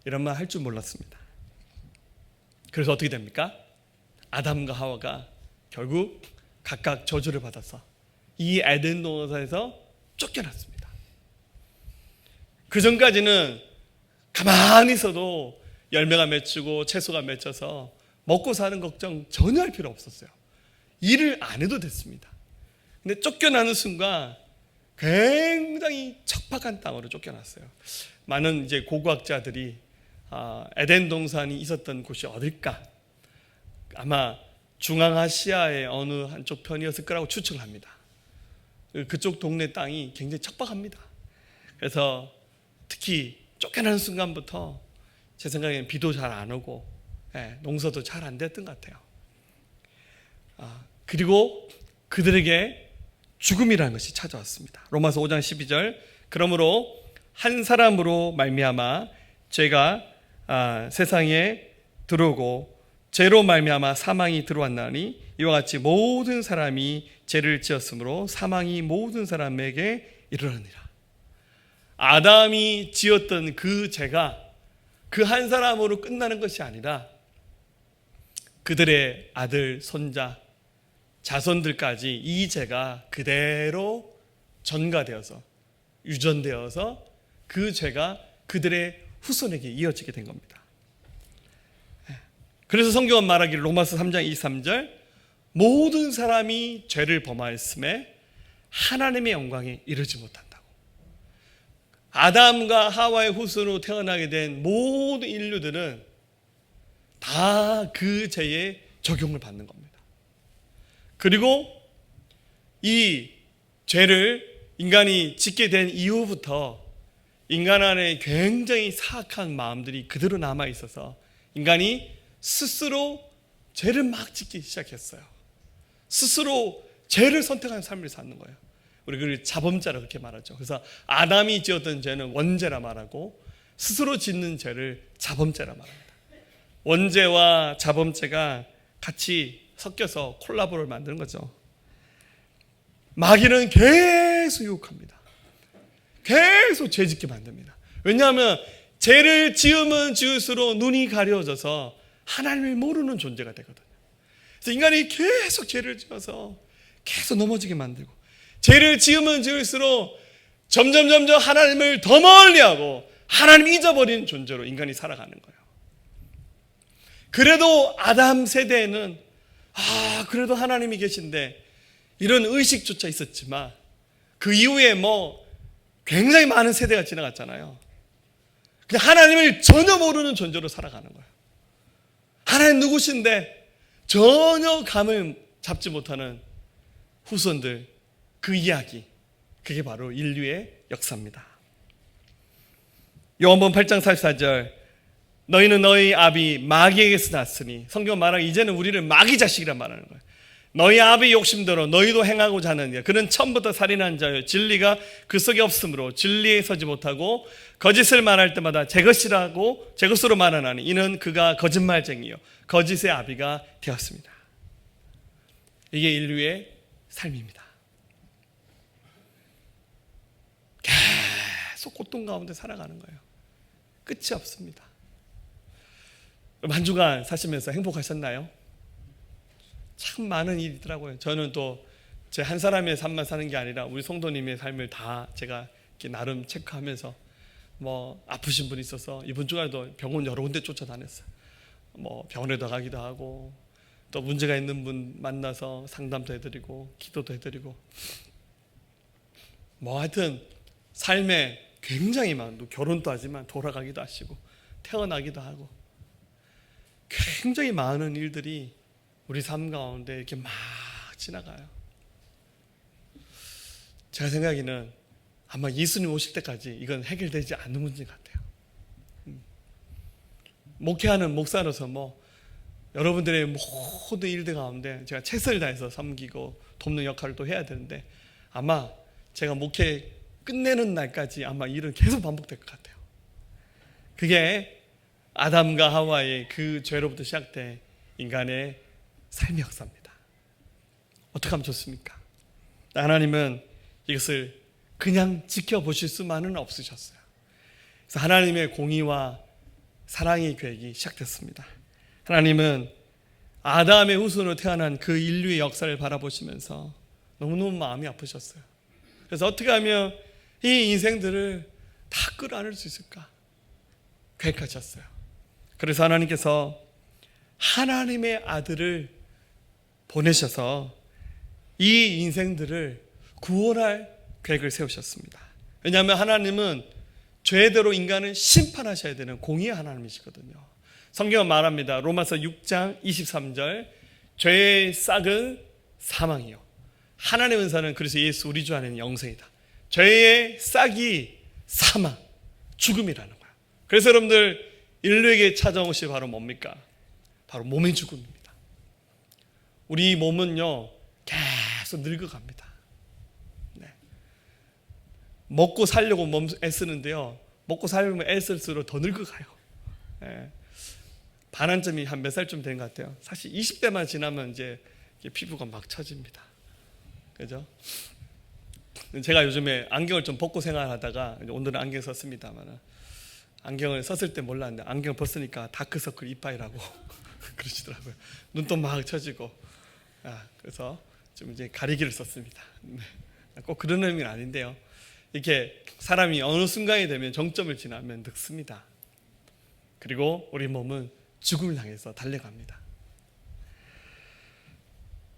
[SPEAKER 3] 이런 말 할 줄 몰랐습니다. 그래서 어떻게 됩니까? 아담과 하와가 결국 각각 저주를 받아서 이 에덴 동산에서 쫓겨났습니다. 그 전까지는 가만히 있어도 열매가 맺히고 채소가 맺혀서 먹고 사는 걱정 전혀 할 필요 없었어요. 일을 안 해도 됐습니다. 근데 쫓겨나는 순간 굉장히 척박한 땅으로 쫓겨났어요. 많은 이제 고고학자들이 에덴 동산이 있었던 곳이 어딜까? 아마 중앙아시아의 어느 한쪽 편이었을 거라고 추측합니다. 그쪽 동네 땅이 굉장히 척박합니다. 그래서 특히 쫓겨나는 순간부터 제 생각에는 비도 잘 안 오고 농사도 잘 안 됐던 것 같아요. 그리고 그들에게 죽음이라는 것이 찾아왔습니다. 로마서 5장 12절 그러므로 한 사람으로 말미암아 죄가 세상에 들어오고 죄로 말미암아 사망이 들어왔나니 이와 같이 모든 사람이 죄를 지었으므로 사망이 모든 사람에게 이르렀느니라. 아담이 지었던 그 죄가 그 한 사람으로 끝나는 것이 아니라 그들의 아들, 손자, 자손들까지 이 죄가 그대로 전가되어서 유전되어서 그 죄가 그들의 후손에게 이어지게 된 겁니다. 그래서 성경은 말하기를 로마서 3장 23절 모든 사람이 죄를 범하였음에 하나님의 영광에 이르지 못한다고. 아담과 하와의 후손으로 태어나게 된 모든 인류들은 다 그 죄에 적용을 받는 겁니다. 그리고 이 죄를 인간이 짓게 된 이후부터 인간 안에 굉장히 사악한 마음들이 그대로 남아 있어서 인간이 스스로 죄를 막 짓기 시작했어요. 스스로 죄를 선택하는 삶을 사는 거예요. 우리 그걸 자범죄라 그렇게 말하죠. 그래서 아담이 지었던 죄는 원죄라 말하고 스스로 짓는 죄를 자범죄라 말합니다. 원죄와 자범죄가 같이 섞여서 콜라보를 만드는 거죠. 마귀는 계속 유혹합니다. 계속 죄 짓게 만듭니다. 왜냐하면 죄를 지으면 지을수록 눈이 가려져서 하나님을 모르는 존재가 되거든요. 그래서 인간이 계속 죄를 지어서 계속 넘어지게 만들고 죄를 지으면 지을수록 점점 하나님을 더 멀리하고 하나님 잊어버리는 존재로 인간이 살아가는 거예요. 그래도 아담 세대에는 그래도 하나님이 계신데 이런 의식조차 있었지만 그 이후에 굉장히 많은 세대가 지나갔잖아요. 그냥 하나님을 전혀 모르는 존재로 살아가는 거예요. 하나님 누구신데 전혀 감을 잡지 못하는 후손들, 그 이야기, 그게 바로 인류의 역사입니다. 요한복음 8장 44절 너희는 너희 아비 마귀에게서 났으니 성경 말하기 이제는 우리를 마귀 자식이란 말하는 거예요. 너희 아비 욕심대로 너희도 행하고자 하느니라. 그는 처음부터 살인한 자요 진리가 그 속에 없으므로 진리에 서지 못하고 거짓을 말할 때마다 제 것이라고 제 것으로 말하나니 이는 그가 거짓말쟁이요 거짓의 아비가 되었습니다. 이게 인류의 삶입니다. 계속 고통 가운데 살아가는 거예요. 끝이 없습니다. 한 주간 사시면서 행복하셨나요? 참 많은 일이 있더라고요. 저는 또 제 한 사람의 삶만 사는 게 아니라 우리 성도님의 삶을 다 제가 이렇게 나름 체크하면서 뭐 아프신 분이 있어서 이번 주간에도 병원 여러 군데 쫓아다녔어요. 뭐 병원에도 가기도 하고 또 문제가 있는 분 만나서 상담도 해드리고 기도도 해드리고 뭐 하여튼 삶에 굉장히 많은, 결혼도 하지만 돌아가기도 하시고 태어나기도 하고 굉장히 많은 일들이 우리 삶 가운데 이렇게 막 지나가요. 제가 생각에는 아마 예수님 오실 때까지 이건 해결되지 않는 문제 같아요. 목회하는 목사로서 뭐 여러분들의 모든 일들 가운데 제가 최선을 다해서 섬기고 돕는 역할을 또 해야 되는데 아마 제가 목회 끝내는 날까지 아마 일은 계속 반복될 것 같아요. 그게 아담과 하와의 그 죄로부터 시작된 인간의 삶의 역사입니다. 어떻게 하면 좋습니까? 하나님은 이것을 그냥 지켜보실 수만은 없으셨어요. 그래서 하나님의 공의와 사랑의 계획이 시작됐습니다. 하나님은 아담의 후손으로 태어난 그 인류의 역사를 바라보시면서 너무너무 마음이 아프셨어요. 그래서 어떻게 하면 이 인생들을 다 끌어안을 수 있을까 계획하셨어요. 그래서 하나님께서 하나님의 아들을 보내셔서 이 인생들을 구원할 계획을 세우셨습니다. 왜냐하면 하나님은 죄대로 인간을 심판하셔야 되는 공의의 하나님이시거든요. 성경은 말합니다. 로마서 6장 23절 죄의 싹은 사망이요 하나님의 은사는 그래서 예수 우리 주 안에는 영생이다. 죄의 싹이 사망, 죽음이라는 거예요. 그래서 여러분들 인류에게 찾아온 것이 바로 뭡니까? 바로 몸의 죽음입니다. 우리 몸은요 계속 늙어갑니다. 네. 먹고 살려고 몸 애쓰는데요 먹고 살려면 애쓸수록 더 늙어가요. 네. 반환점이 한 몇 살쯤 된 것 같아요. 사실 20대만 지나면 이제 피부가 막 처집니다. 그죠? 제가 요즘에 안경을 좀 벗고 생활하다가 오늘은 안경 썼습니다만 안경을 썼을 때 몰랐는데 안경 벗으니까 다크서클 이빠이라고 그러시더라고요. 눈도 막 처지고 그래서 좀 이제 가리개를 썼습니다. 꼭 그런 의미는 아닌데요. 이렇게 사람이 어느 순간이 되면 정점을 지나면 늙습니다. 그리고 우리 몸은 죽음을 향해서 달려갑니다.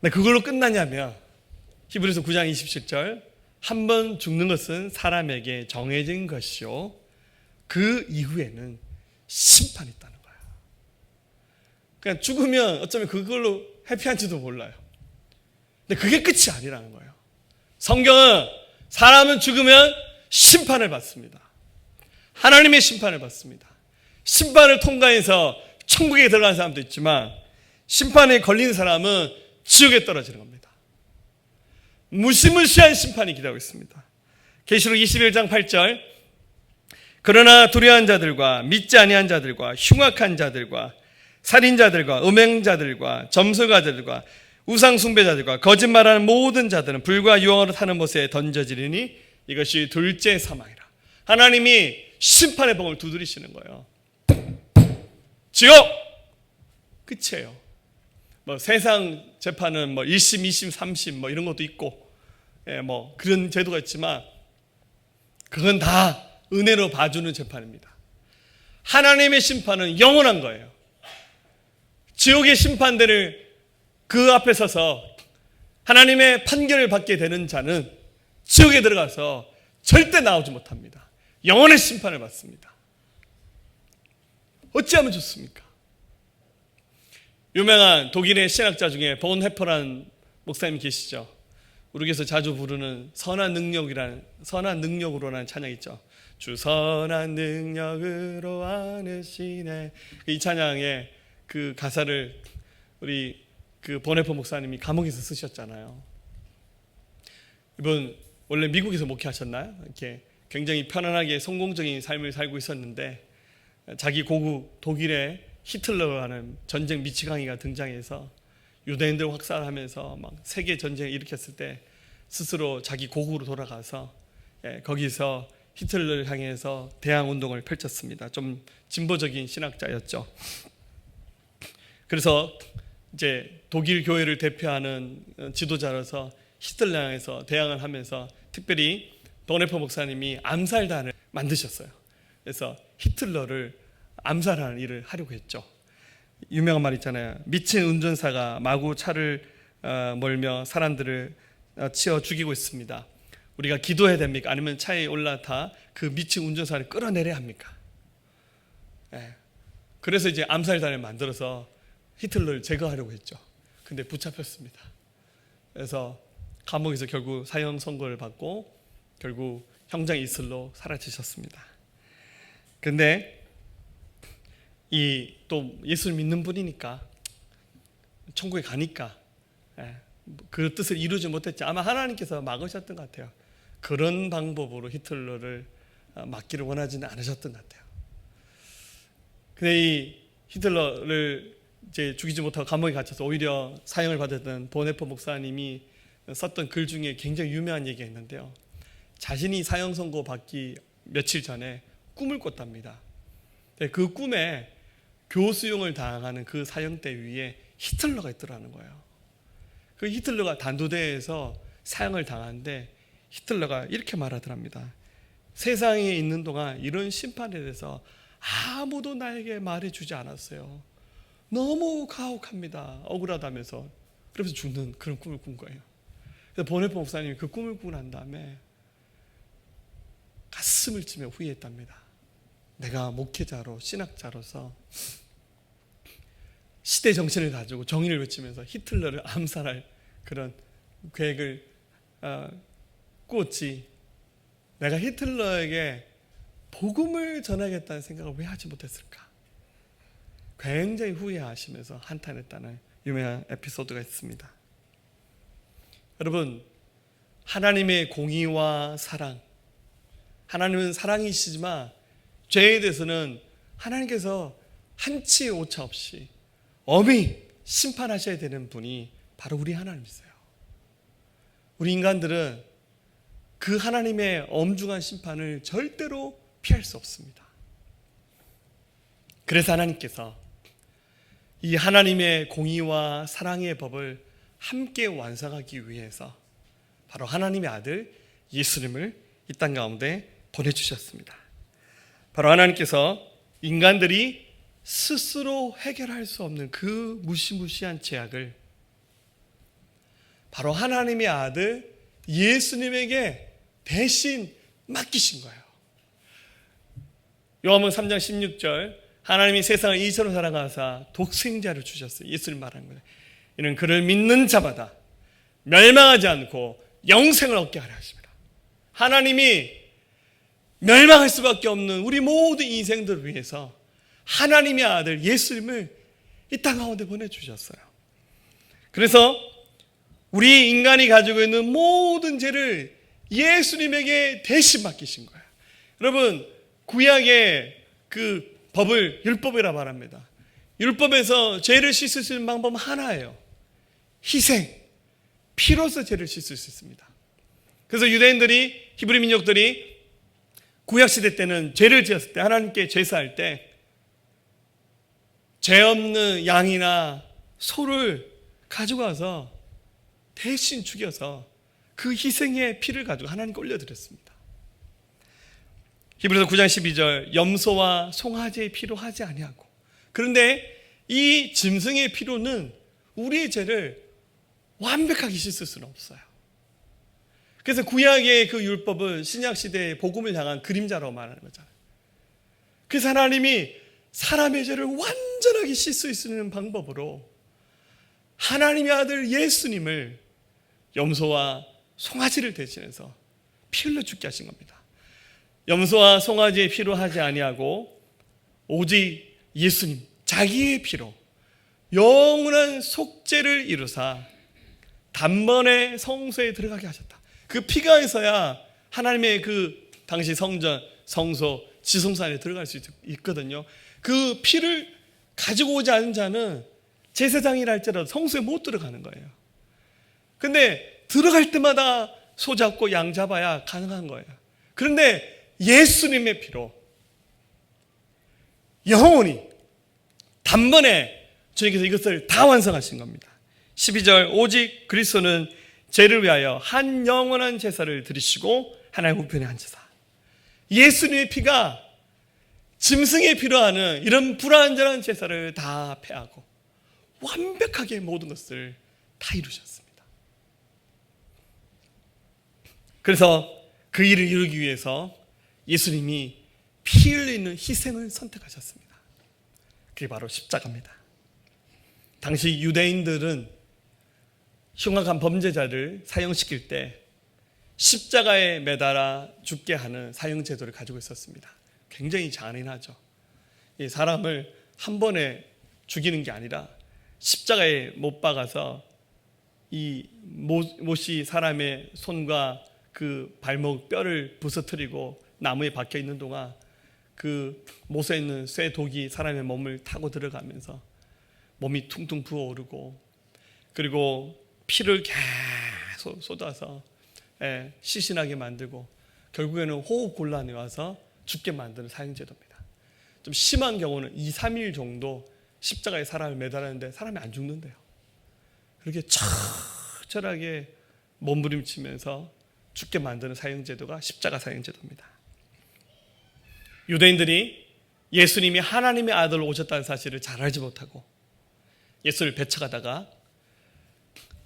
[SPEAKER 3] 근데 그걸로 끝나냐면 히브리서 9장 27절 한 번 죽는 것은 사람에게 정해진 것이요 그 이후에는 심판이 있다는 거예요. 그냥 죽으면 어쩌면 그걸로 해피한지도 몰라요. 근데 그게 끝이 아니라는 거예요. 성경은 사람은 죽으면 심판을 받습니다. 하나님의 심판을 받습니다. 심판을 통과해서 천국에 들어가는 사람도 있지만 심판에 걸린 사람은 지옥에 떨어지는 겁니다. 무시무시한 심판이 기다리고 있습니다. 계시록 21장 8절 그러나 두려워한 자들과 믿지 아니한 자들과 흉악한 자들과 살인자들과 음행자들과 점술가들과 우상 숭배자들과 거짓말하는 모든 자들은 불과 유황으로 타는 못에 던져지리니 이것이 둘째 사망이라. 하나님이 심판의 봉을 두드리시는 거예요. 지옥 끝이에요. 뭐 세상 재판은 뭐 1심, 2심, 3심 뭐 이런 것도 있고 뭐 그런 제도가 있지만 그건 다 은혜로 봐주는 재판입니다. 하나님의 심판은 영원한 거예요. 지옥의 심판대를 그 앞에 서서 하나님의 판결을 받게 되는 자는 지옥에 들어가서 절대 나오지 못합니다. 영원의 심판을 받습니다. 어찌하면 좋습니까? 유명한 독일의 신학자 중에 본헤퍼라는 목사님 계시죠. 우리 교회에서 자주 부르는 선한 능력으로라는 찬양 있죠. 주 선한 능력으로 안으시네. 이 찬양의 그 가사를 우리 그 보네퍼 목사님이 감옥에서 쓰셨잖아요. 이분 원래 미국에서 목회하셨나요? 이렇게 굉장히 편안하게 성공적인 삶을 살고 있었는데 자기 고국 독일에 히틀러라는 전쟁 미치광이가 등장해서 유대인들 확살하면서 막 세계 전쟁을 일으켰을 때 스스로 자기 고국으로 돌아가서 거기서 히틀러를 향해서 대항 운동을 펼쳤습니다. 좀 진보적인 신학자였죠. 그래서 이제 독일 교회를 대표하는 지도자로서 히틀러 향해서 대항을 하면서 특별히 보네퍼 목사님이 암살단을 만드셨어요. 그래서 히틀러를 암살하는 일을 하려고 했죠. 유명한 말 있잖아요. 미친 운전사가 마구 차를 몰며 사람들을 치어 죽이고 있습니다. 우리가 기도해야 됩니까? 아니면 차에 올라타 그 미친 운전사를 끌어내려야 합니까? 그래서 이제 암살단을 만들어서 히틀러를 제거하려고 했죠. 근데 붙잡혔습니다. 그래서 감옥에서 결국 사형 선고를 받고 결국 형장 이슬로 사라지셨습니다. 근데 이 또 예수를 믿는 분이니까 천국에 가니까 그 뜻을 이루지 못했지. 아마 하나님께서 막으셨던 것 같아요. 그런 방법으로 히틀러를 막기를 원하지는 않으셨던 것 같아요. 근데 이 히틀러를 이제 죽이지 못하고 감옥에 갇혀서 오히려 사형을 받았던 보네퍼 목사님이 썼던 글 중에 굉장히 유명한 얘기가 있는데요. 자신이 사형 선고 받기 며칠 전에 꿈을 꿨답니다. 그 꿈에 교수형을 당하는 그 사형대 위에 히틀러가 있더라는 거예요. 그 히틀러가 단두대에서 사형을 당하는데 히틀러가 이렇게 말하더랍니다. 세상에 있는 동안 이런 심판에 대해서 아무도 나에게 말해주지 않았어요. 너무 가혹합니다. 억울하다면서. 그러면서 죽는 그런 꿈을 꾼 거예요. 그래서 보네퍼 목사님이 그 꿈을 꾸고 난 다음에 가슴을 치며 후회했답니다. 내가 목회자로 신학자로서 시대 정신을 가지고 정의를 외치면서 히틀러를 암살할 그런 계획을 꾸었지, 내가 히틀러에게 복음을 전하겠다는 생각을 왜 하지 못했을까? 굉장히 후회하시면서 한탄했다는 유명한 에피소드가 있습니다. 여러분, 하나님의 공의와 사랑, 하나님은 사랑이시지만 죄에 대해서는 하나님께서 한치 오차 없이 엄히 심판하셔야 되는 분이 바로 우리 하나님이세요. 우리 인간들은 그 하나님의 엄중한 심판을 절대로 피할 수 없습니다. 그래서 하나님께서 이 하나님의 공의와 사랑의 법을 함께 완성하기 위해서 바로 하나님의 아들 예수님을 이 땅 가운데 보내주셨습니다. 바로 하나님께서 인간들이 스스로 해결할 수 없는 그 무시무시한 죄악을 바로 하나님의 아들 예수님에게 대신 맡기신 거예요. 요한복음 3장 16절, 하나님이 세상을 이처럼 사랑하사 독생자를 주셨어요. 예수를 말하는 거예요. 이는 그를 믿는 자마다 멸망하지 않고 영생을 얻게 하려 하십니다. 하나님이 멸망할 수밖에 없는 우리 모든 인생들을 위해서 하나님의 아들 예수님을 이 땅 가운데 보내주셨어요. 그래서 우리 인간이 가지고 있는 모든 죄를 예수님에게 대신 맡기신 거예요. 여러분, 구약의 그 법을 율법이라 말합니다. 율법에서 죄를 씻을 수 있는 방법은 하나예요. 희생, 피로서 죄를 씻을 수 있습니다. 그래서 유대인들이, 히브리 민족들이 구약시대 때는 죄를 지었을 때, 하나님께 제사할 때 죄 없는 양이나 소를 가져가서 대신 죽여서 그 희생의 피를 가지고 하나님께 올려드렸습니다. 히브리서 9장 12절, 염소와 송아지의 피로 하지 아니하고. 그런데 이 짐승의 피로는 우리의 죄를 완벽하게 씻을 수는 없어요. 그래서 구약의 그 율법은 신약시대의 복음을 향한 그림자라고 말하는 거잖아요. 그래서 하나님이 사람의 죄를 완전하게 씻을 수 있는 방법으로 하나님의 아들 예수님을 염소와 송아지를 대신해서 피 흘려 죽게 하신 겁니다. 염소와 송아지의 피로 하지 아니하고 오직 예수님 자기의 피로 영원한 속죄를 이루사 단번에 성소에 들어가게 하셨다. 그 피가 있어야 하나님의 그 당시 성전, 성소, 지성소 안에 들어갈 수 있거든요. 그 피를 가지고 오지 않은 자는 제사장이라 할지라도 성소에 못 들어가는 거예요. 근데 들어갈 때마다 소 잡고 양 잡아야 가능한 거예요. 그런데 예수님의 피로 영원히 단번에 주님께서 이것을 다 완성하신 겁니다. 12절 오직 그리스도는 죄를 위하여 한 영원한 제사를 드리시고 하나님 우편에 앉으사. 예수님의 피가 짐승의 피로 하는 이런 불완전한 제사를 다 패하고 완벽하게 모든 것을 다 이루셨습니다. 그래서 그 일을 이루기 위해서 예수님이 피 흘리는 희생을 선택하셨습니다. 그게 바로 십자가입니다. 당시 유대인들은 흉악한 범죄자를 사형시킬 때 십자가에 매달아 죽게 하는 사형제도를 가지고 있었습니다. 굉장히 잔인하죠. 이 사람을 한 번에 죽이는 게 아니라 십자가에 못 박아서 이 못이 사람의 손과 그 발목 뼈를 부서뜨리고 나무에 박혀 있는 동안 그 못에 있는 쇠 독이 사람의 몸을 타고 들어가면서 몸이 퉁퉁 부어오르고 그리고 피를 계속 쏟아서 시신하게 만들고 결국에는 호흡 곤란이 와서 죽게 만드는 사형제도입니다. 좀 심한 경우는 2, 3일 정도 십자가에 사람을 매달았는데 사람이 안 죽는데요. 그렇게 처절하게 몸부림치면서 죽게 만드는 사형제도가 십자가 사형제도입니다. 유대인들이 예수님이 하나님의 아들로 오셨다는 사실을 잘 알지 못하고 예수를 배척하다가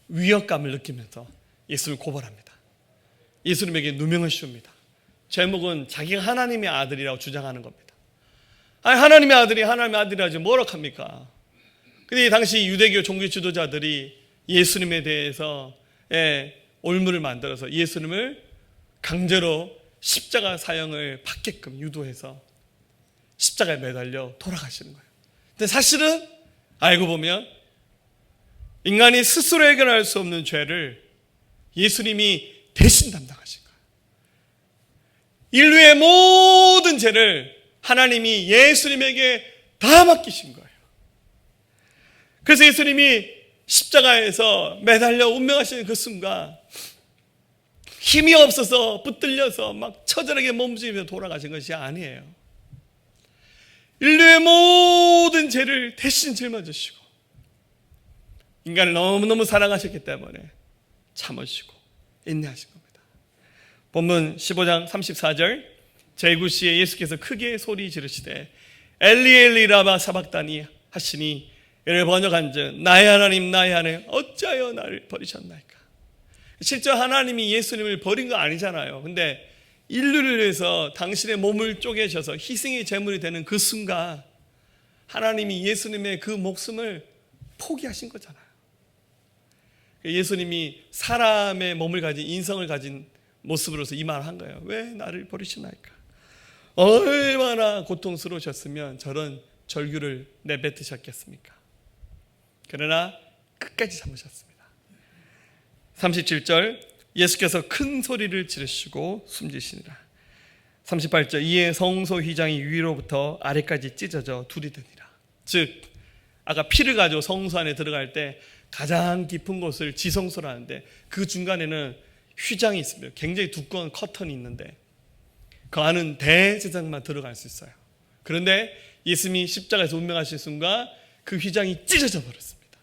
[SPEAKER 3] 위협감을 느끼면서 예수를 고발합니다. 예수님에게 누명을 씌웁니다. 제목은 자기가 하나님의 아들이라고 주장하는 겁니다. 아니, 하나님의 아들이라지 뭐라 합니까? 근데 당시 유대교 종교 지도자들이 예수님에 대해서 올무를 만들어서 예수님을 강제로 십자가 사형을 받게끔 유도해서 십자가에 매달려 돌아가시는 거예요. 근데 사실은 알고 보면 인간이 스스로 해결할 수 없는 죄를 예수님이 대신 담당하신 거예요. 인류의 모든 죄를 하나님이 예수님에게 다 맡기신 거예요. 그래서 예수님이 십자가에서 매달려 운명하시는 그 순간 힘이 없어서 붙들려서 막 처절하게 몸부림치며 돌아가신 것이 아니에요. 인류의 모든 죄를 대신 짊어지시고 인간을 너무너무 사랑하셨기 때문에 참으시고 인내하신 겁니다. 본문 15장 34절 제9시에 예수께서 크게 소리 지르시되 엘리 엘리 라마 사박다니 하시니 이를 번역한즉 나의 하나님 나의 하나님 어찌하여 나를 버리셨나이까. 실제 하나님이 예수님을 버린 거 아니잖아요. 근데 인류를 위해서 당신의 몸을 쪼개셔서 희생의 제물이 되는 그 순간 하나님이 예수님의 그 목숨을 포기하신 거잖아요. 예수님이 사람의 몸을 가진 인성을 가진 모습으로서 이 말을 한 거예요. 왜 나를 버리시나이까. 얼마나 고통스러우셨으면 저런 절규를 내뱉으셨겠습니까. 그러나 끝까지 참으셨습니다. 37절 예수께서 큰 소리를 지르시고 숨지시니라. 38절 이에 성소 휘장이 위로부터 아래까지 찢어져 둘이 되니라. 즉 아까 피를 가지고 성소 안에 들어갈 때 가장 깊은 곳을 지성소라 하는데 그 중간에는 휘장이 있습니다. 굉장히 두꺼운 커튼이 있는데 그 안은 대제사장만 들어갈 수 있어요. 그런데 예수님이 십자가에서 운명하신 순간 그 휘장이 찢어져 버렸습니다.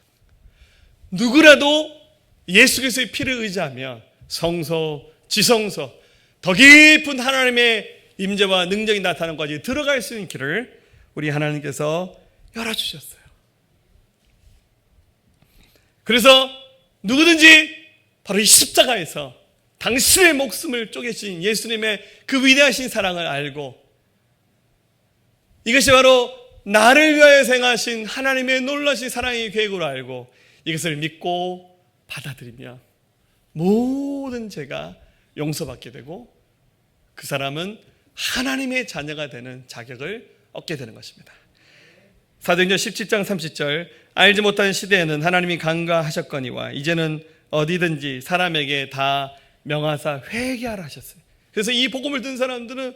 [SPEAKER 3] 누구라도 예수께서의 피를 의지하면 성소, 지성소, 더 깊은 하나님의 임재와 능력이 나타나는 것까지 들어갈 수 있는 길을 우리 하나님께서 열어주셨어요. 그래서 누구든지 바로 이 십자가에서 당신의 목숨을 쪼개신 예수님의 그 위대하신 사랑을 알고 이것이 바로 나를 위하여 생하신 하나님의 놀라신 사랑의 계획으로 알고 이것을 믿고 받아들이면 모든 죄가 용서받게 되고 그 사람은 하나님의 자녀가 되는 자격을 얻게 되는 것입니다. 사도행전 17장 30절 알지 못한 시대에는 하나님이 간과하셨거니와 이제는 어디든지 사람에게 다 명하사 회개하라 하셨어요. 그래서 이 복음을 듣는 사람들은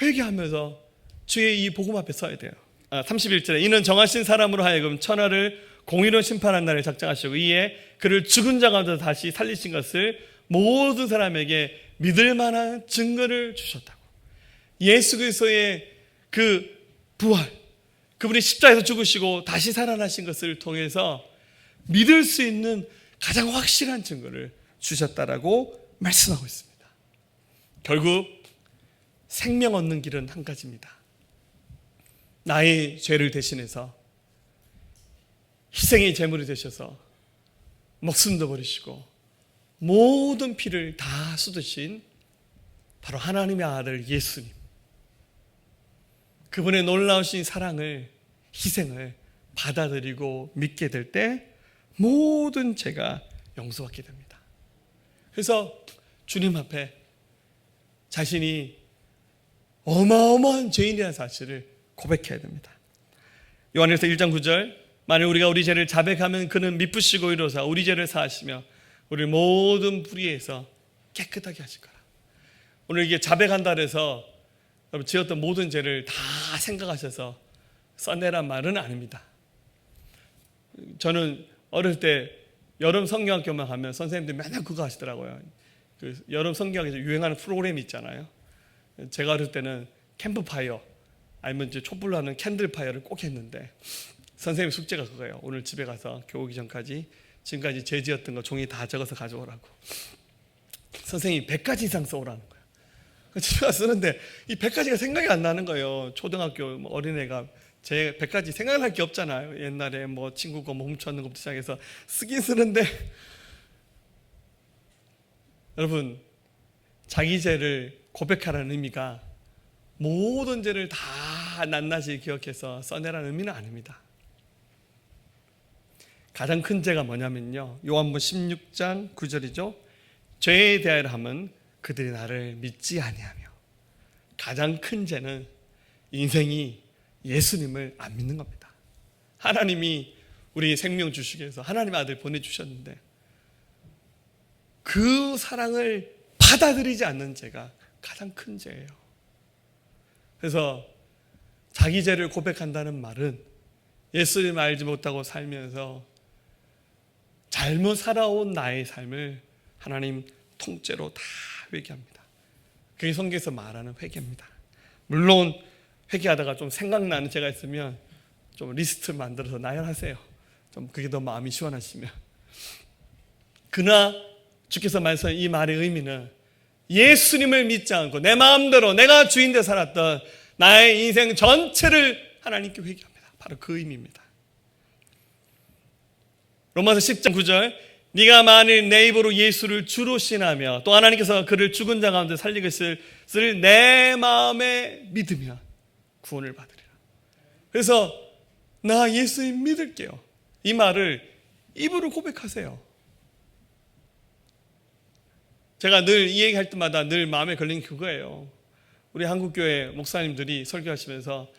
[SPEAKER 3] 회개하면서 주의 이 복음 앞에 서야 돼요. 31절에 이는 정하신 사람으로 하여금 천하를 공의로 심판한 날을 작정하시고 이에 그를 죽은 자 가운데 다시 살리신 것을 모든 사람에게 믿을 만한 증거를 주셨다고. 예수 그리스도의 그 부활, 그분이 십자가에서 죽으시고 다시 살아나신 것을 통해서 믿을 수 있는 가장 확실한 증거를 주셨다라고 말씀하고 있습니다. 결국 생명 얻는 길은 한 가지입니다. 나의 죄를 대신해서 희생의 제물이 되셔서 목숨도 버리시고 모든 피를 다 쏟으신 바로 하나님의 아들 예수님, 그분의 놀라우신 사랑을, 희생을 받아들이고 믿게 될 때 모든 죄가 용서받게 됩니다. 그래서 주님 앞에 자신이 어마어마한 죄인이라는 사실을 고백해야 됩니다. 요한일서 1장 9절 만일 우리가 우리 죄를 자백하면 그는 미쁘시고 이로사 우리 죄를 사하시며 우리 모든 불의에서 깨끗하게 하실 거라. 오늘 이게 자백한다 해서 여러분 지었던 모든 죄를 다 생각하셔서 써내란 말은 아닙니다. 저는 어릴 때 여름 성경학교만 가면 선생님들이 맨날 그거 하시더라고요. 그 여름 성경학에서 유행하는 프로그램이 있잖아요. 제가 어릴 때는 캠프파이어 아니면 이제 촛불로 하는 캔들파이어를 꼭 했는데 선생님 숙제가 그거예요. 오늘 집에 가서 교회 오기 전까지 지금까지 죄 지었던 거 종이 다 적어서 가져오라고. 선생님이 100가지 이상 써오라는 거예요. 집에 가서 쓰는데 이 100가지가 생각이 안 나는 거예요. 초등학교 어린애가 제 100가지 생각날 게 없잖아요. 옛날에 뭐 친구 거 훔쳤는 것부터 시작해서 쓰긴 쓰는데 여러분 자기 죄를 고백하라는 의미가 모든 죄를 다 낱낱이 기억해서 써내라는 의미는 아닙니다. 가장 큰 죄가 뭐냐면요, 요한복음 16장 9절이죠. 죄에 대하여 함은 그들이 나를 믿지 아니하며. 가장 큰 죄는 인생이 예수님을 안 믿는 겁니다. 하나님이 우리 생명 주시기 위해서 하나님의 아들 보내주셨는데 그 사랑을 받아들이지 않는 죄가 가장 큰 죄예요. 그래서 자기 죄를 고백한다는 말은 예수님을 알지 못하고 살면서 잘못 살아온 나의 삶을 하나님 통째로 다 회개합니다. 그게 성경에서 말하는 회개입니다. 물론 회개하다가 좀 생각나는 죄가 있으면 좀 리스트 만들어서 나열하세요. 좀 그게 더 마음이 시원하시면. 그러나 주께서 말씀하신 이 말의 의미는 예수님을 믿지 않고 내 마음대로 내가 주인되어 살았던 나의 인생 전체를 하나님께 회개합니다. 바로 그 의미입니다. 로마서 10장 9절 네가 만일 내 입으로 예수를 주로 신하며 또 하나님께서 그를 죽은 자 가운데 살리겠을 내 마음에 믿으면 구원을 받으리라. 그래서 나 예수님 믿을게요. 이 말을 입으로 고백하세요. 제가 늘 이 얘기할 때마다 늘 마음에 걸린 그거예요. 우리 한국교회 목사님들이 설교하시면서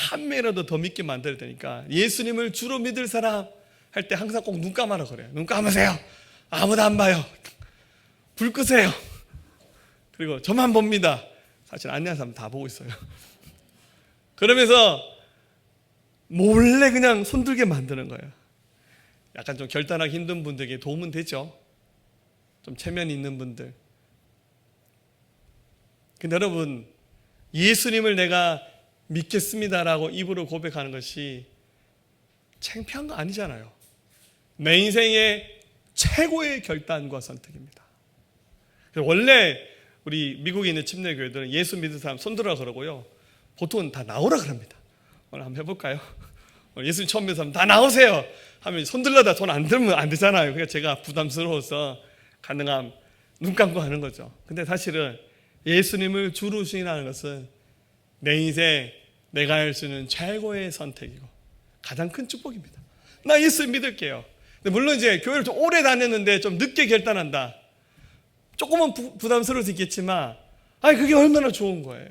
[SPEAKER 3] 한 명이라도 더 믿게 만들어야 되니까 예수님을 주로 믿을 사람 할 때 항상 꼭 눈 감아라 그래요. 눈 감으세요. 아무도 안 봐요. 불 끄세요. 그리고 저만 봅니다. 사실 안내한 사람 다 보고 있어요. 그러면서 몰래 그냥 손들게 만드는 거예요. 약간 좀 결단하기 힘든 분들에게 도움은 되죠. 좀 체면이 있는 분들. 근데 여러분, 예수님을 내가 믿겠습니다라고 입으로 고백하는 것이 창피한 거 아니잖아요. 내 인생의 최고의 결단과 선택입니다. 원래 우리 미국에 있는 침례교회들은 예수 믿는 사람 손들어라 그러고요. 보통은 다 나오라 그럽니다. 오늘 한번 해볼까요? 예수님 처음 믿는 사람 다 나오세요 하면 손들려다 손 안 들면 안 되잖아요. 그러니까 제가 부담스러워서 가능한 눈 감고 하는 거죠. 근데 사실은 예수님을 주로 신하는 것은 내 인생 내가 할 수 있는 최고의 선택이고 가장 큰 축복입니다. 나 예수 믿을게요. 근데 물론 이제 교회를 좀 오래 다녔는데 좀 늦게 결단한다. 조금은 부담스러울 수 있겠지만 그게 얼마나 좋은 거예요.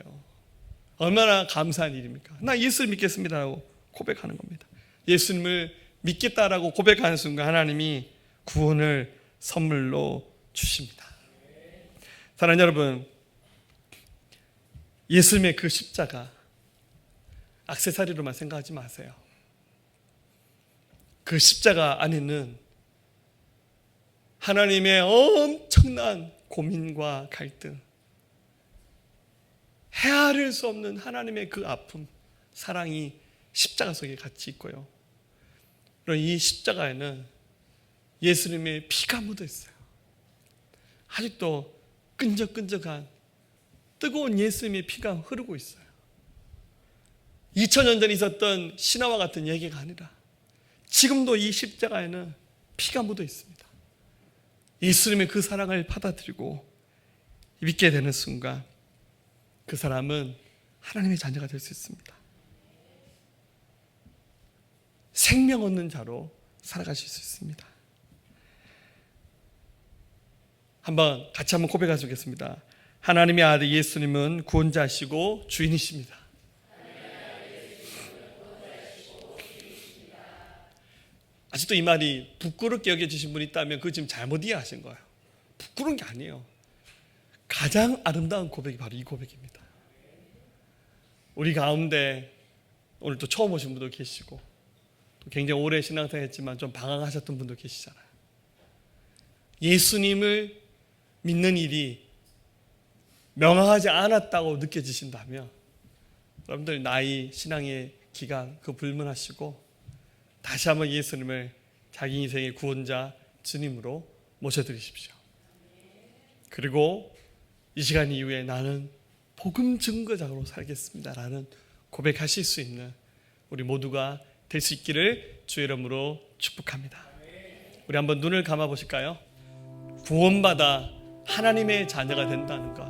[SPEAKER 3] 얼마나 감사한 일입니까? 나 예수를 믿겠습니다라고 고백하는 겁니다. 예수님을 믿겠다라고 고백하는 순간 하나님이 구원을 선물로 주십니다. 사랑하는 여러분, 예수님의 그 십자가 액세서리로만 생각하지 마세요. 그 십자가 안에는 하나님의 엄청난 고민과 갈등, 헤아릴 수 없는 하나님의 그 아픔, 사랑이 십자가 속에 같이 있고요. 그리고 이 십자가에는 예수님의 피가 묻어 있어요. 아직도 끈적끈적한 뜨거운 예수님의 피가 흐르고 있어요. 2000년 전에 있었던 신화와 같은 얘기가 아니라 지금도 이 십자가에는 피가 묻어 있습니다. 예수님의 그 사랑을 받아들이고 믿게 되는 순간 그 사람은 하나님의 자녀가 될 수 있습니다. 생명 얻는 자로 살아가실 수 있습니다. 같이 한번 고백하시겠습니다. 하나님의 아들 예수님은 구원자시고 주인이십니다. 아직도 이 말이 부끄럽게 여겨지신 분이 있다면 그거 지금 잘못 이해하신 거예요. 부끄러운 게 아니에요. 가장 아름다운 고백이 바로 이 고백입니다. 우리 가운데 오늘 또 처음 오신 분도 계시고 또 굉장히 오래 신앙생활 했지만 좀 방황하셨던 분도 계시잖아요. 예수님을 믿는 일이 명확하지 않았다고 느껴지신다면 여러분들 나이, 신앙의 기간 그거 불문하시고 다시 한번 예수님을 자기 인생의 구원자 주님으로 모셔드리십시오. 그리고 이 시간 이후에 나는 복음 증거자로 살겠습니다라는 고백하실 수 있는 우리 모두가 될 수 있기를 주의 이름으로 축복합니다. 우리 한번 눈을 감아 보실까요? 구원받아 하나님의 자녀가 된다는 것,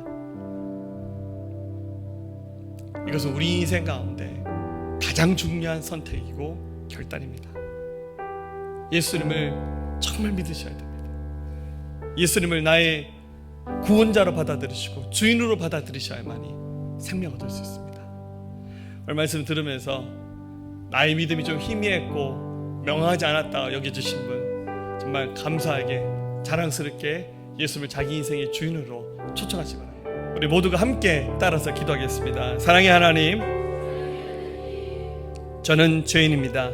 [SPEAKER 3] 이것은 우리 인생 가운데 가장 중요한 선택이고 결단입니다. 예수님을 정말 믿으셔야 됩니다. 예수님을 나의 구원자로 받아들이시고 주인으로 받아들이셔야만이 생명을 얻을 수 있습니다. 오늘 말씀 들으면서 나의 믿음이 좀 희미했고 명확하지 않았다 여겨주신 분 정말 감사하게 자랑스럽게 예수님을 자기 인생의 주인으로 초청하시 바랍니다. 우리 모두가 함께 따라서 기도하겠습니다. 사랑의 하나님, 저는 죄인입니다.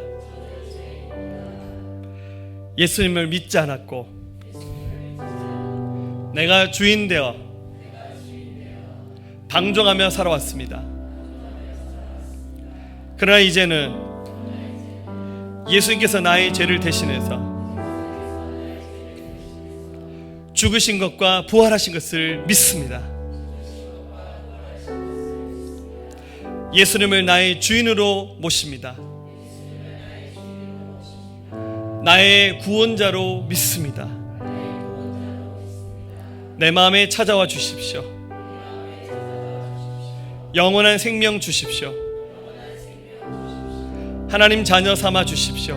[SPEAKER 3] 예수님을 믿지 않았고 내가 주인 되어 방종하며 살아왔습니다. 그러나 이제는 예수님께서 나의 죄를 대신해서 죽으신 것과 부활하신 것을 믿습니다. 예수님을 나의 주인으로 모십니다. 나의 구원자로 믿습니다. 내 마음에 찾아와 주십시오. 영원한 생명 주십시오. 하나님 자녀 삼아 주십시오.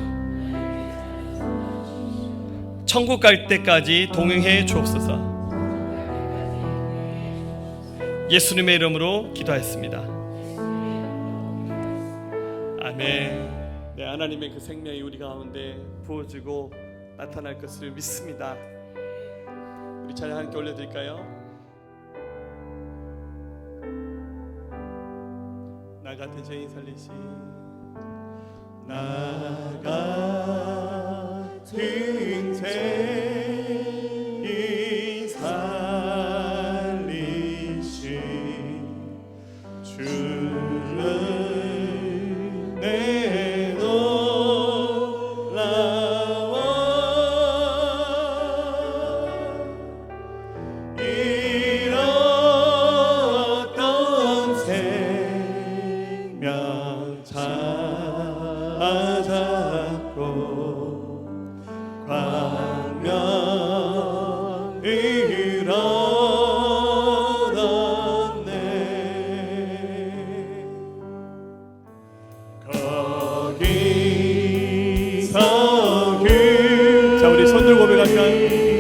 [SPEAKER 3] 천국 갈 때까지 동행해 주옵소서. 예수님의 이름으로 기도하였습니다. 아멘. 네, 하나님의 그 생명이 우리 가운데 부어지고 나타날 것을 믿습니다. 우리 찬양 함께 올려드릴까요? 나 같은 죄인 살리시, 나 같은 죄인 살리시 주는 내 놀라워 잃었던 생명 찾았고 광명을 얻었네. 거기서 자, 우리 손 들고 고백할까요?